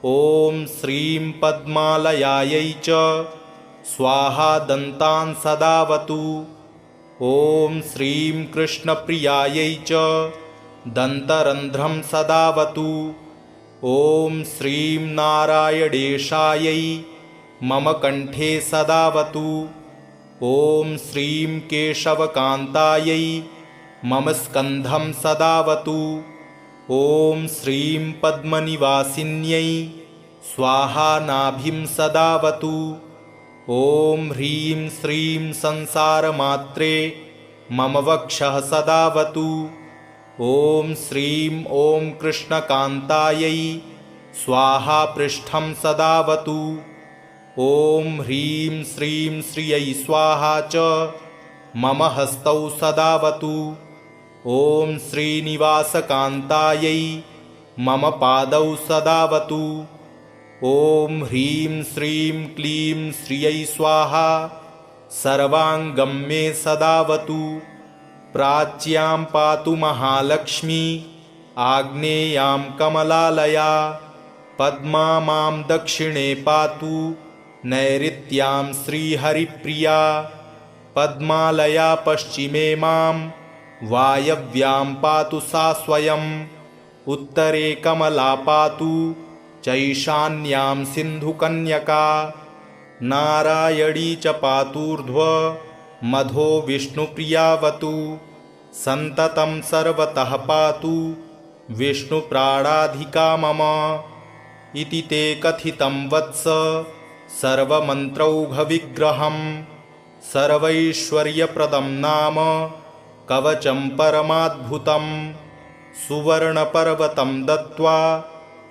ॐ श्रीं पद्मालयायै च स्वाहा दन्तान् सदावतु। ॐ श्रीं कृष्णप्रियायै च दन्तरन्ध्रं सदावतु। ॐ श्रीं नारायणेशायै मम कण्ठे सदावतु। ॐ श्रीं केशवकान्तायै मम स्कन्धं सदावतु। ॐ श्रीं पद्मनिवासिन्यै स्वाहा नाभिं सदावतु। ॐ ह्रीं श्रीं संसारमात्रे मम वक्षः सदावतु। ॐ श्रीं ॐ कृष्णकान्तायै स्वाहा पृष्ठं सदावतु। ॐ ह्रीं श्रीं श्रियै स्वाहा च मम हस्तौ सदावतु। ॐ श्रीनिवासकान्तायै मम पादौ सदावतु। ॐ ह्रीं श्रीं क्लीं श्रियै स्वाहा सर्वाङ्गं मे सदावतु। प्राच्यां पातु महालक्ष्मी आग्नेयां कमलालया। पद्मा मां दक्षिणे पातु नैऋत्यां श्रीहरिप्रिया। पद्मालया पश्चिमे मां वायव्यां पातु सा स्वयं। उत्तरे कमला पातु चैशान्यां सिन्धुकन्यका। नारायणी च पातूर्ध्व मधो विष्णुप्रियावतु। सन्ततं सर्वतः पातु विष्णुप्राणाधिका मम। इति ते कथितं वत्स सर्वमन्त्रौघविग्रहं। सर्वैश्वर्यप्रदं नाम कवचं परमाद्भुतं। सुवर्णपर्वतं दत्त्वा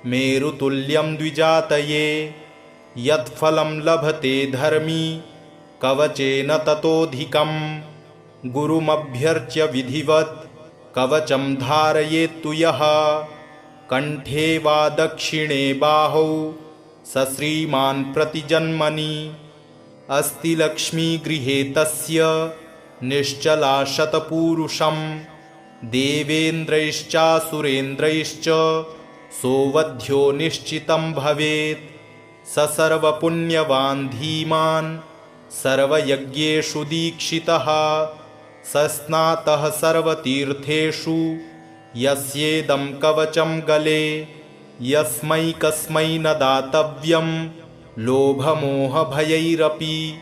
मेरुतुल्यं द्विजातये। यत्फलं लभते धर्मी कवचेन ततोऽधिकम्। गुरुमभ्यर्च्य विधिवत् कवचं धारयेत्तु यः। कण्ठे वा दक्षिणे बाहौ स श्रीमान् प्रतिजन्मनि। अस्ति लक्ष्मी गृहे तस्य निश्चला शतपूरुषं। देवेन्द्रैश्चासुरेन्द्रैश्च सोऽवध्यो निश्चितं भवेत्। स सर्वपुण्यवान् धीमान् सर्वयज्ञेषु दीक्षितः। स स्नातः सर्वतीर्थेषु यस्येदं कवचं गले। यस्मै कस्मै न दातव्यं लोभमोहभयैरपि।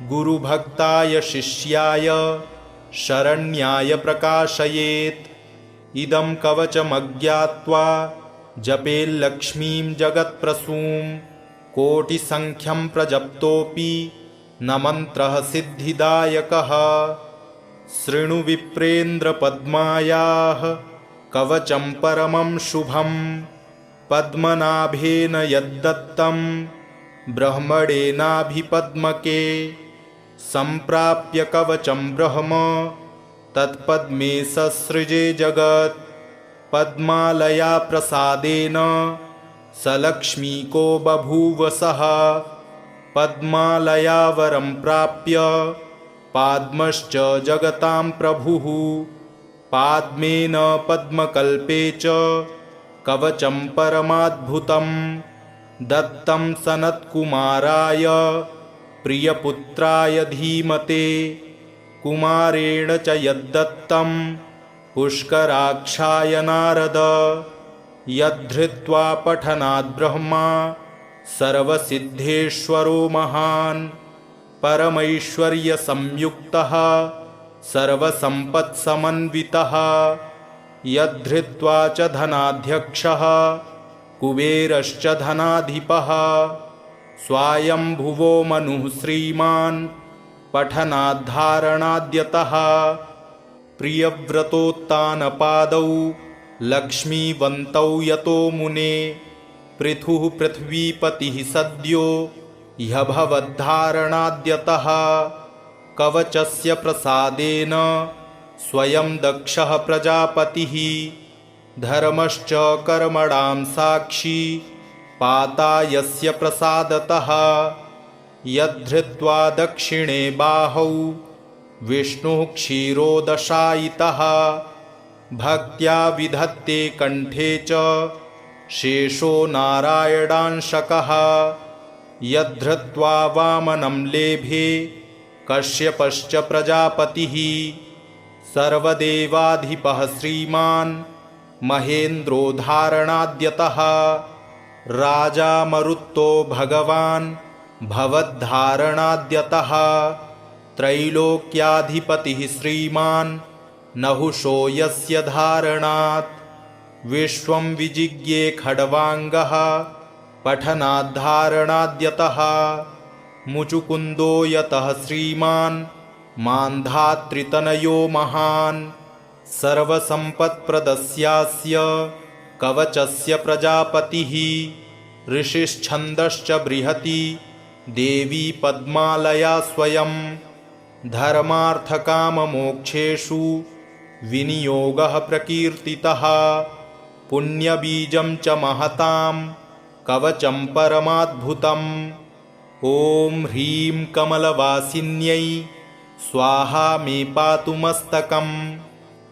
गुरुभक्ताय शिष्याय शरण्याय प्रकाशयेत्। इदं कवचमज्ञात्वा जपेल्लक्ष्मीं जगत्प्रसूं। कोटिसङ्ख्यं प्रजप्तोऽपि न मन्त्रः सिद्धिदायकः। शृणु विप्रेन्द्रपद्मायाः कवचं परमं शुभं। पद्मनाभेन यद्दत्तं ब्रह्मणेनाभिपद्मके। सम्प्राप्य कवचं ब्रह्म तत्पद्मे ससृजे जगत्। पद्मालया प्रसादेन स लक्ष्मीको बभूव सः। पद्मालया वरं प्राप्य पाद्मश्च जगतां प्रभुः। पाद्मेन पद्मकल्पे च कवचं परमाद्भुतं। दत्तं सनत्कुमाराय प्रियपुत्राय धीमते। कुमारेण च यद्दत्तं पुष्कराक्षाय नारद। यद्धृत्वा पठनाद् ब्रह्मा सर्वसिद्धेश्वरो महान्। परमैश्वर्यसंयुक्तः सर्वसम्पत्समन्वितः। यद्धृत्वा च धनाध्यक्षः कुबेरश्च धनाधिपः। स्वायम्भुवो मनुः श्रीमान् पठनाद्धारणाद्यतः। प्रियव्रतोत्तानपादौ लक्ष्मीवन्तौ यतो मुने। पृथुः पृथ्वीपतिः सद्यो ह्यभवद्धारणाद्यतः। कवचस्य प्रसादेन स्वयं दक्षः प्रजापतिः। धर्मश्च कर्मणां साक्षी पाता यस्य प्रसादतः। यद्धृत्वा दक्षिणे बाहौ विष्णुः क्षीरोदशायितः। भक्त्या विधत्ते कण्ठे च शेषो नारायणांशकः। यद्धृत्वा वामनं लेभे कश्यपश्च प्रजापतिः। सर्वदेवाधिपः श्रीमान् महेन्द्रो धारणाद्यतः। राजा मरुत्तो भगवान् भवद्धारणाद्यतः। त्रैलोक्याधिपतिः श्रीमान् नहुषो यस्य धारणात्। विश्वं विजिज्ञे खड्वाङ्गः पठनाद्धारणाद्यतः। मुचुकुन्दो यतः श्रीमान् मान्धातृतनयो महान्। सर्वसम्पत्प्रदस्यास्य कवचस्य प्रजापतिः। ऋषिश्छन्दश्च बृहति देवी पद्मालया स्वयं। धर्मार्थकाममोक्षेषु विनियोगः प्रकीर्तितः। पुण्यबीजं च महतां कवचं परमाद्भुतम्। ॐ ह्रीं कमलवासिन्यै स्वाहा मे पातु मस्तकम्।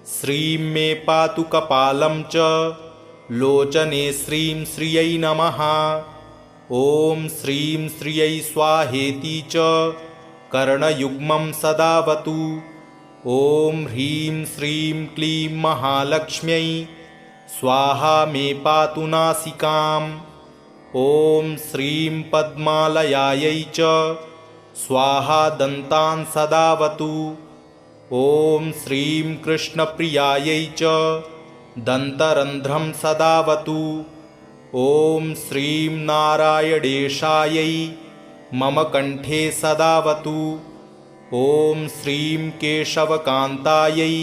श्रीं मे पातु कपालं च लोचने श्रीं श्रियै नमः। ॐ श्रीं श्रियै स्वाहेति च कर्णयुग्मं सदावतु। ॐ ह्रीं श्रीं क्लीं महालक्ष्म्यै स्वाहा मे पातु नासिकाम्। ॐ श्रीं पद्मालयायै च स्वाहा दन्तान् सदावतु। ॐ श्रीं कृष्णप्रियायै च दन्तरन्ध्रं सदावतु। ॐ श्रीं नारायणेशायै मम कण्ठे सदावतु। ॐ श्रीं केशवकान्तायै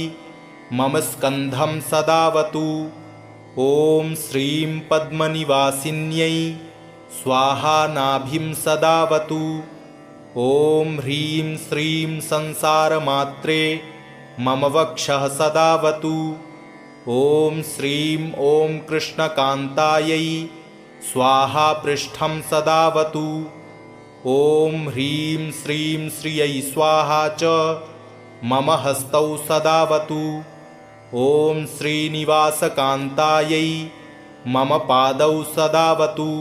मम स्कन्धं सदावतु। ॐ श्रीं पद्मनिवासिन्यै स्वाहा नाभिं सदावतु। ॐ ह्रीं श्रीं संसारमात्रे मम वक्षः सदावतु। ॐ श्रीं ॐ कृष्णकान्तायै स्वाहा पृष्ठं सदावतु। ॐ ह्रीं श्रीं श्रियै स्वाहा च मम हस्तौ सदावतु। ॐ श्रीनिवासकान्तायै मम पादौ सदावतु।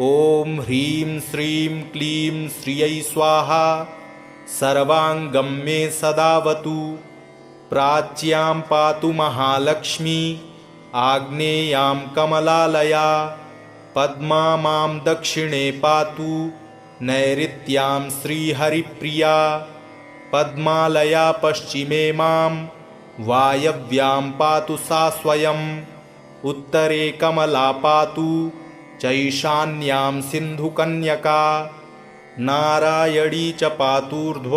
ॐ ह्रीं श्रीं क्लीं श्रियै स्वाहा सर्वाङ्गं मे सदावतु। प्राच्यां पातु महालक्ष्मी आग्नेयां कमलालया। पद्मा मां दक्षिणे पातु नैऋत्यां श्रीहरिप्रिया। पद्मालया पश्चिमे मां वायव्यां पातु सा स्वयम्। उत्तरे कमला पातु चैशान्यां सिन्धुकन्यका। नारायणी च पातूर्ध्व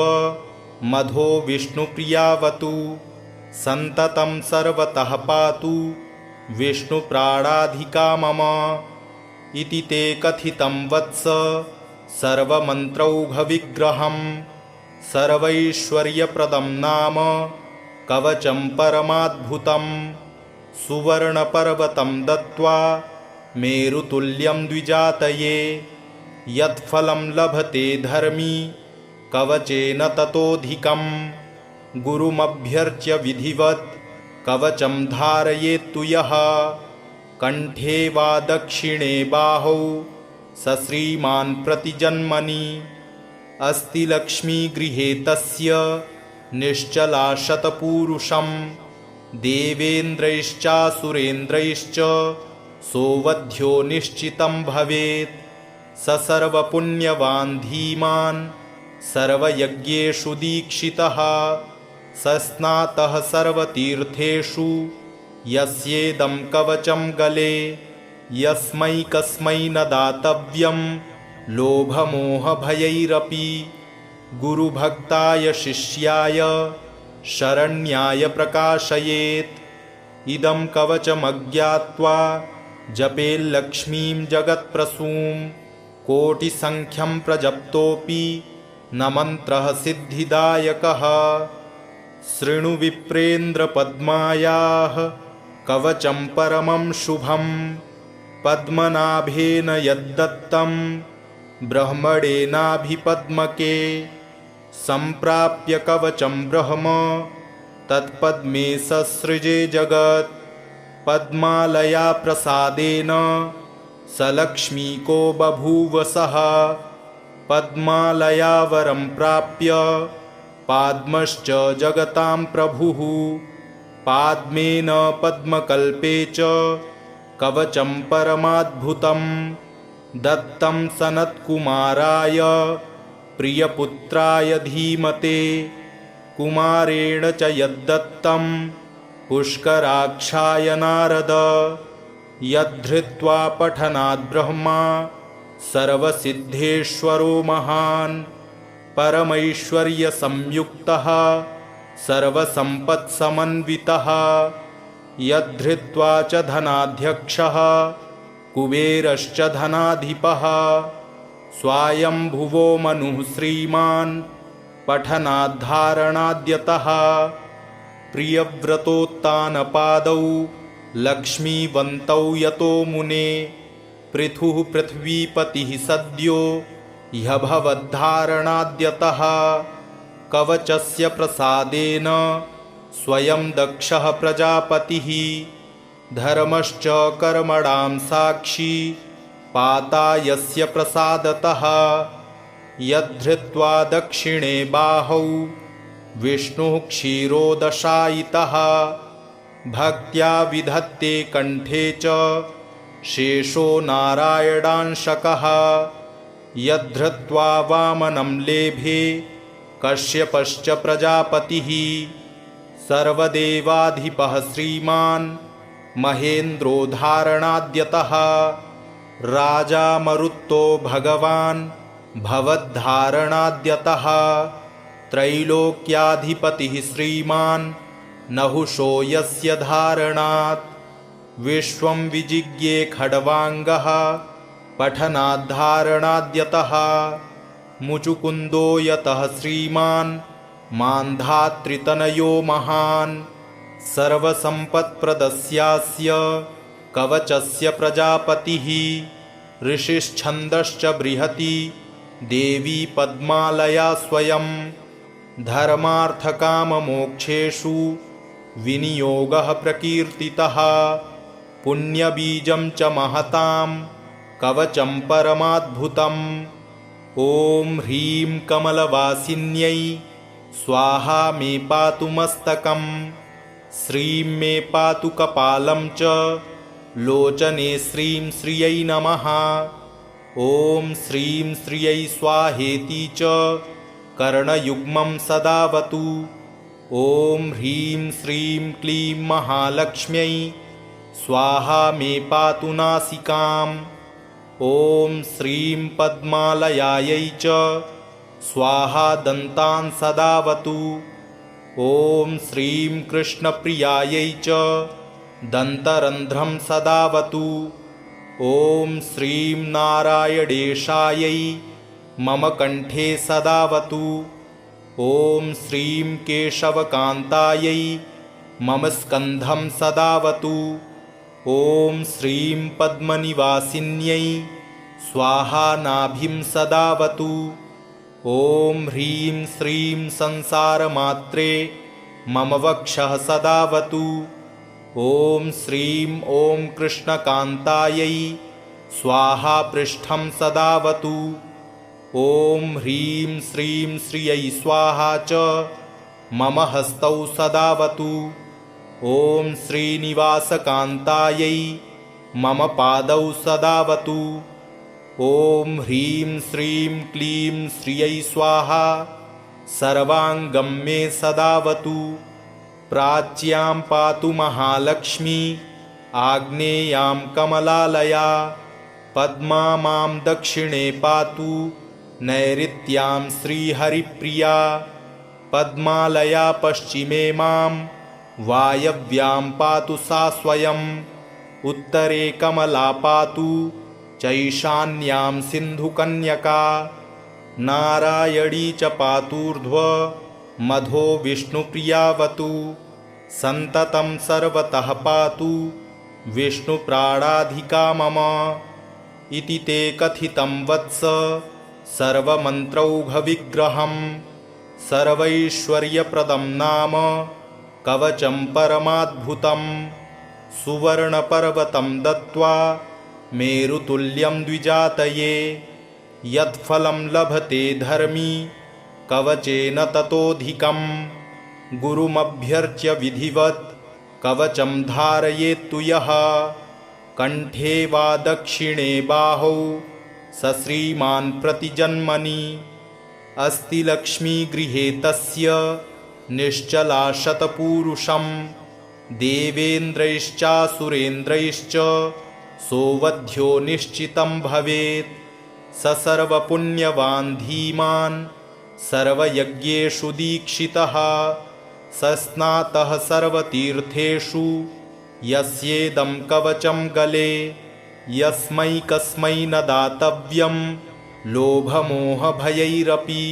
मधो विष्णुप्रियावतु। सन्ततं सर्वतः पातु विष्णुप्राणाधिका मम। इति ते कथितं वत्स सर्वमन्त्रौघविग्रहं। सर्वैश्वर्यप्रदं नाम कवचं परमाद्भुतम्। सुवर्णपर्वतं दत्त्वा मेरुतुल्यं द्विजातये। यत्फलं लभते धर्मी कवचेन ततोऽधिकम्। गुरुमभ्यर्च्य विधिवत् कवचं धारयेत्तु यः। कण्ठे वा दक्षिणे बाहौ स श्रीमान् प्रतिजन्मनि। अस्ति लक्ष्मी गृहे तस्य निश्चला शतपूरुषम्। देवेन्द्रैश्चासुरेन्द्रैश्च सोऽवध्यो निश्चितं भवेत्। स सर्वपुण्यवान् धीमान् सर्वयज्ञेषु दीक्षितः। स स्नातः सर्वतीर्थेषु यस्येदं कवचं गले। यस्मै कस्मै न दातव्यं लोभमोहभयैरपि। गुरुभक्ताय शिष्याय शरण्याय प्रकाशयेत्। इदं कवचमज्ञात्वा जपेल्लक्ष्मीं जगत्प्रसूं। कोटिसङ्ख्यं प्रजप्तोऽपि न मन्त्रः सिद्धिदायकः। शृणु विप्रेन्द्रपद्मायाः कवचं परमं शुभं। पद्मनाभेन यद्दत्तं ब्रह्मणेनाभिपद्मके। सम्प्राप्य कवचं ब्रह्म तत्पद्मे ससृजे जगत्। पद्मालया प्रसादेन स लक्ष्मीको बभूव सः। पद्मालया वरं प्राप्य पाद्मश्च जगतां प्रभुः। पाद्मेन पद्मकल्पे च कवचं परमाद्भुतं। दत्तं सनत्कुमाराय प्रियपुत्राय धीमते। कुमारेण च यद्दत्तं पुष्कराक्षाय नारद। यद्धृत्वा पठनाद्ब्रह्मा सर्वसिद्धेश्वरो महान्। परमैश्वर्यसंयुक्तः सर्वसम्पत्समन्वितः। यद्धृत्वा च धनाध्यक्षः कुबेरश्च धनाधिपः। स्वायम्भुवो मनुः श्रीमान् पठनाद्धारणाद्यतः प्रियव्रतोत्तानपादौ लक्ष्मीवन्तौ यतो मुने पृथुः पृथ्वीपतिः सद्यो ह्यभवद्धारणाद्यतः कवचस्य प्रसादेन स्वयं दक्षः प्रजापतिः धर्मश्च कर्मणां साक्षी पाता यस्य प्रसादतः यद्धृत्वा दक्षिणे बाहौ विष्णुः क्षीरोदशायितः भक्त्या विधत्ते कंठे च शेषो नारायणांशकः यद्धृत्वा वामनं लेभे कश्यपश्च प्रजापतिः सर्वदेवाधिपः श्रीमान् महेन्द्रो धारणाद्यतः राजा मरुत्तो भगवान् भवद्धारणाद्यतः त्रैलोक्याधिपतिः श्रीमान् नहुषो यस्य धारणात् विश्वं विजिज्ञे खड्वाङ्गः पठनाद्धारणाद्यतः मुचुकुन्दो यतः श्रीमान् मान्धातृतनयो महान् सर्वसम्पत्प्रदस्यास्य कवचस्य प्रजापतिः ऋषिश्छन्दश्च बृहति देवी पद्मालया स्वयं धर्मार्थकाममोक्षेषु विनियोगः प्रकीर्तितः पुण्यबीजं च महतां कवचं परमाद्भुतम् ॐ ह्रीं कमलवासिन्यै स्वाहा मे पातु मस्तकं श्रीं मे पातु कपालं च लोचने श्रीं श्रियै नमः ॐ श्रीं श्रियै स्वाहेति च कर्णयुग्मं सदावतु ॐ ह्रीं श्रीं क्लीं महालक्ष्म्यै स्वाहा मे पातु नासिकाम् ॐ श्रीं पद्मालयायै च स्वाहा दन्तान् सदावतु ॐ श्रीं कृष्णप्रियायै च दन्तरन्ध्रं सदावतु ॐ श्रीं नारायणेशायै मम कंठे सदावतु ॐ श्रीं केशवकान्तायै मम स्कन्धं सदावतु ॐ श्रीं पद्मनिवासिन्यै स्वाहा नाभिं सदावतु ॐ ह्रीं श्रीं संसारमात्रे मम वक्षः सदावतु ॐ श्रीं ॐ कृष्णकान्तायै स्वाहा पृष्ठं सदावतु ॐ ह्रीं श्रीं श्रियै स्वाहा च मम हस्तौ सदावतु ॐ श्रीनिवासकान्तायै मम पादौ सदावतु ॐ ह्रीं श्रीं क्लीं श्रियै स्वाहा सर्वाङ्गं मे सदावतु प्राच्यां पातु महालक्ष्मी आग्नेयां कमलालया पद्मा मां दक्षिणे पातु नैऋत्यां श्रीहरिप्रिया पद्मालया पश्चिमे मां वायव्यां पातु सा स्वयं उत्तरे कमला पातु चैशान्यां सिन्धुकन्यका नारायणी च पातूर्ध्व मधो विष्णुप्रियावतु सन्ततं सर्वतः पातु विष्णुप्राणाधिका मम इति ते कथितं वत्स सर्वमन्त्रौघविग्रहं सर्वैश्वर्यप्रदं नाम कवचं परमाद्भुतं सुवर्णपर्वतं दत्त्वा मेरुतुल्यं द्विजातये यत्फलं लभते धर्मी कवचेन ततोऽधिकं गुरुमभ्यर्च्य विधिवत् कवचं धारयेत्तु यः कंठे वा दक्षिणे बाहौ स श्रीमान् प्रतिजन्मनि अस्ति लक्ष्मीगृहे तस्य निश्चला शतपूरुषं देवेन्द्रैश्चासुरेन्द्रैश्च सोवध्यो निश्चितं भवेत् स सर्वपुण्यवान् धीमान् सर्वयज्ञेषु दीक्षितः स स्नातः सर्वतीर्थेषु यस्येदं कवचं गले यस्मै कस्मै न दातव्यं लोभमोहभयैरपि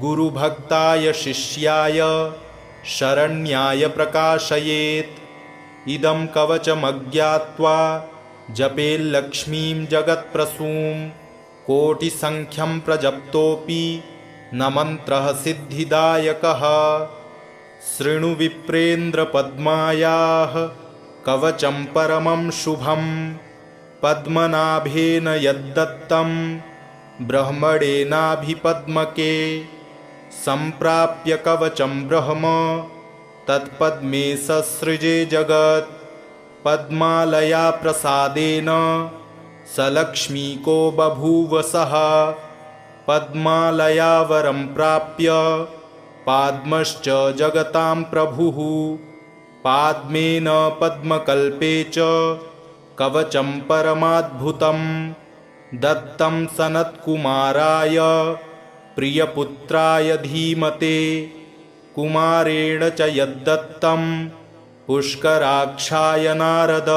गुरुभक्ताय शिष्याय शरण्याय प्रकाशयेत्। इदं कवचमज्ञात्वा जपेल्लक्ष्मीं जगत्प्रसूं। कोटिसंख्यं प्रजप्तोऽपि न मन्त्रः सिद्धिदायकः। शृणु विप्रेन्द्र पद्मायाः कवचं परमं शुभं। पद्मनाभेन यद्दत्तं ब्रह्मणेनाभिपद्मके। सम्प्राप्य कवचं ब्रह्म तत्पद्मे ससृजे जगत्। पद्मालया प्रसादेन स लक्ष्मीको बभूव सः। पद्मालया वरं प्राप्य पाद्मश्च जगतां प्रभुः। पाद्मेन पद्मकल्पे च कवचं परमाद्भुतं। दत्तं सनत्कुमाराय प्रियपुत्राय धीमते। कुमारेण च यद्दत्तं पुष्कराक्षाय नारद।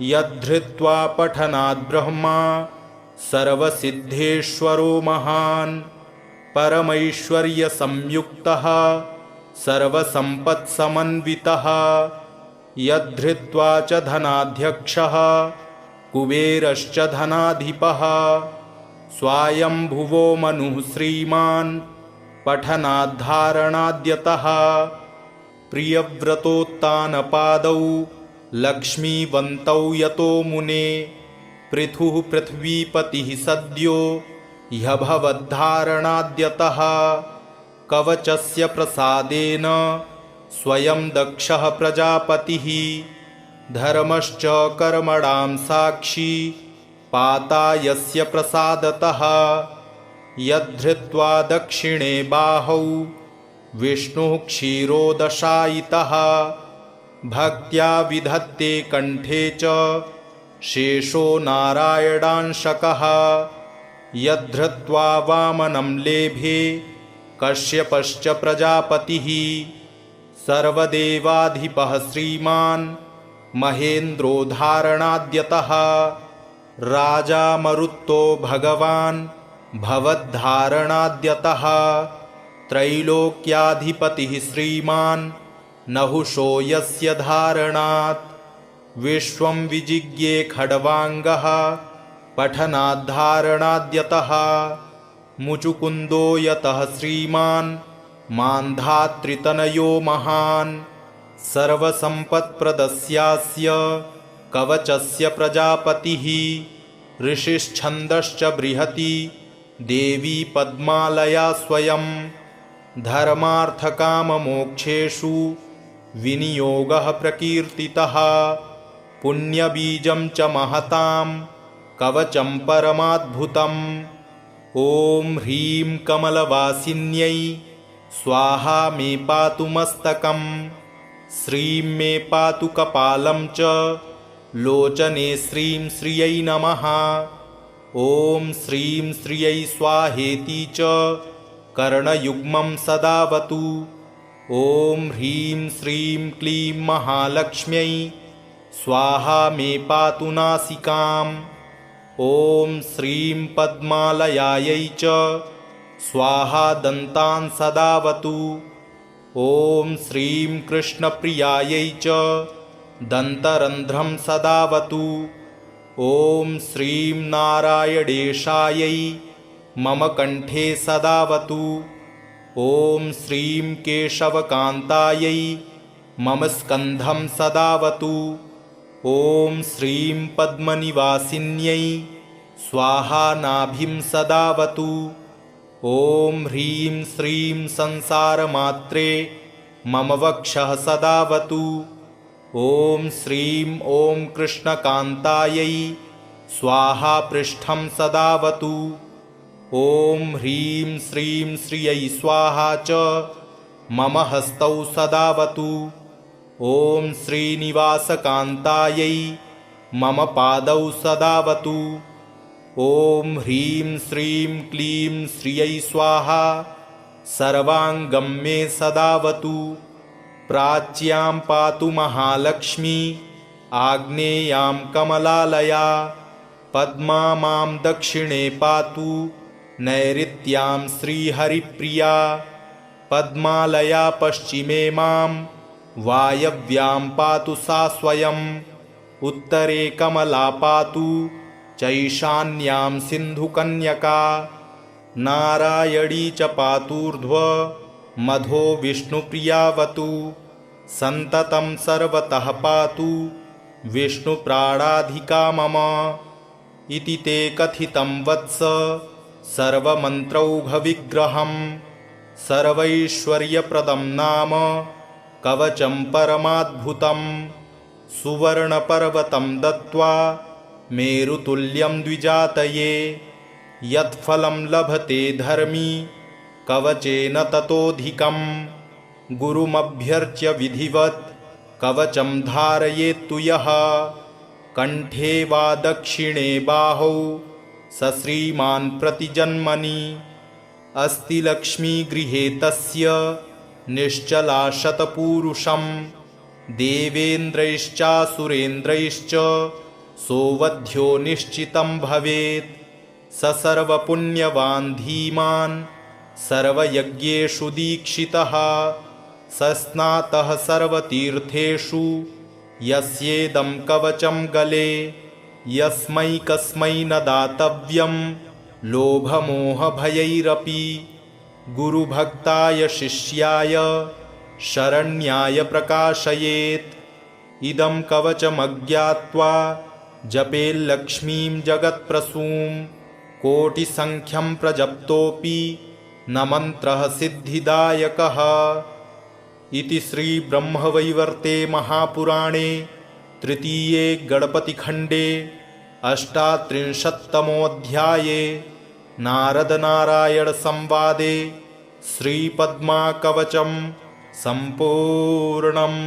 यद्धृत्वा पठनाद् ब्रह्मा सर्वसिद्धेश्वरो महान्। परमैश्वर्यसंयुक्तः सर्वसम्पत्समन्वितः। यद्धृत्वा च धनाध्यक्षः कुबेरश्च धनाधिपः। स्वायम्भुवो मनुः श्रीमान् पठनाद्धारणाद्यतः। प्रियव्रतोत्तानपादौ लक्ष्मीवन्तौ यतो मुने। पृथुः पृथ्वीपतिः सद्यो ह्यभवद्धारणाद्यतः। कवचस्य प्रसादेन स्वयं दक्षः प्रजापतिः। धर्मश्च कर्मणां साक्षी पाता यस्य प्रसादतः। यद्धृत्वा दक्षिणे बाहौ विष्णुः क्षीरोदशायितः। भक्त्या विधत्ते कण्ठे च शेषो नारायणांशकः। यद्धृत्वा वामनं लेभे कश्यपश्च प्रजापतिः। सर्वदेवाधिपः श्रीमान् महेन्द्रो धारणाद्यतः। राजा मरुत्तो भगवान् भवद्धारणाद्यतः। त्रैलोक्याधिपतिः श्रीमान् नहुषो यस्य धारणात्। विश्वं विजिज्ञे खड्वाङ्गः पठनाद्धारणाद्यतः। मुचुकुन्दो यतः श्रीमान् मान्धातृतनयो महान्। सर्वसम्पत्प्रदस्यास्य कवचस्य प्रजापतिः। ऋषिश्छन्दश्च बृहति देवी पद्मालया स्वयं। धर्मार्थकाममोक्षेषु विनियोगः प्रकीर्तितः। पुण्यबीजं च महतां कवचं परमाद्भुतम्। ॐ ह्रीं कमलवासिन्यै स्वाहा मे पातु मस्तकम्। श्रीं मे पातु कपालं च लोचने श्रीं श्रियै नमः। ॐ श्रीं श्रियै स्वाहेति च कर्णयुग्मं सदावतु। ॐ ह्रीं श्रीं क्लीं महालक्ष्म्यै स्वाहा मे पातु नासिकाम्। ॐ श्रीं पद्मालयायै च स्वाहा दन्तान् सदावतु। ॐ श्रीं कृष्णप्रियायै च दन्तरन्ध्रं सदावतु। ॐ श्रीं नारायणेशायै मम कण्ठे सदावतु। ॐ श्रीं केशवकान्तायै मम स्कन्धं सदावतु। ॐ श्रीं पद्मनिवासिन्यै स्वाहा नाभिं सदावतु। ॐ ह्रीं श्रीं संसारमात्रे मम वक्षः सदावतु। ॐ श्रीं ॐ कृष्णकान्तायै स्वाहा पृष्ठं सदावतु। ॐ ह्रीं श्रीं श्रियै स्वाहा च मम हस्तौ सदावतु। ॐ श्रीनिवासकान्तायै मम पादौ सदावतु। ॐ ह्रीं श्रीं क्लीं श्रियै स्वाहा सर्वाङ्गं मे सदावतु। प्राच्यां पातु महालक्ष्मी आग्नेयां कमलालया। पद्मा मां दक्षिणे पातु नैऋत्यां श्रीहरिप्रिया पद्मालया पश्चिमे मां वायव्यां पातु सा स्वयम् उत्तरे कमला पातु चैशान्यां सिन्धुकन्यका नारायणी च पातूर्ध्व मधो विष्णुप्रियावतु सन्ततं सर्वतः पातु विष्णुप्राणाधिका मम इति ते कथितं वत्स सर्वमन्त्रौघविग्रहं सर्वैश्वर्यप्रदं नाम कवचं परमाद्भुतं सुवर्णपर्वतं दत्त्वा मेरुतुल्यं द्विजातये यत्फलं लभते धर्मी कवचेन ततोऽधिकं गुरुमभ्यर्च्य विधिवत् कवचं धारयेत्तु यः कण्ठे वा दक्षिणे बाहौ स श्रीमान् प्रतिजन्मनि अस्ति लक्ष्मीगृहे तस्य निश्चला शतपूरुषं देवेन्द्रैश्चासुरेन्द्रैश्च सोऽवध्यो निश्चितं भवेत् स सर्वपुण्यवान् धीमान् सर्वयज्ञेषु दीक्षितः स स्नातः सर्वतीर्थेषु यस्येदं कवचं गले यस्मै कस्मै न दातव्यं लोभमोहभयैरपि गुरुभक्ताय शिष्याय शरण्याय प्रकाशयेत् इदं कवचमज्ञात्वा जपेल्लक्ष्मीं जगत्प्रसूं कोटिसङ्ख्यं प्रजप्तोऽपि न मन्त्रः सिद्धिदायकः इति श्रीब्रह्मवैवर्ते महापुराणे तृतीये गणपतिखण्डे 38तमोऽध्याये नारदनारायणसंवादे श्रीपद्माकवचं सम्पूर्णम्।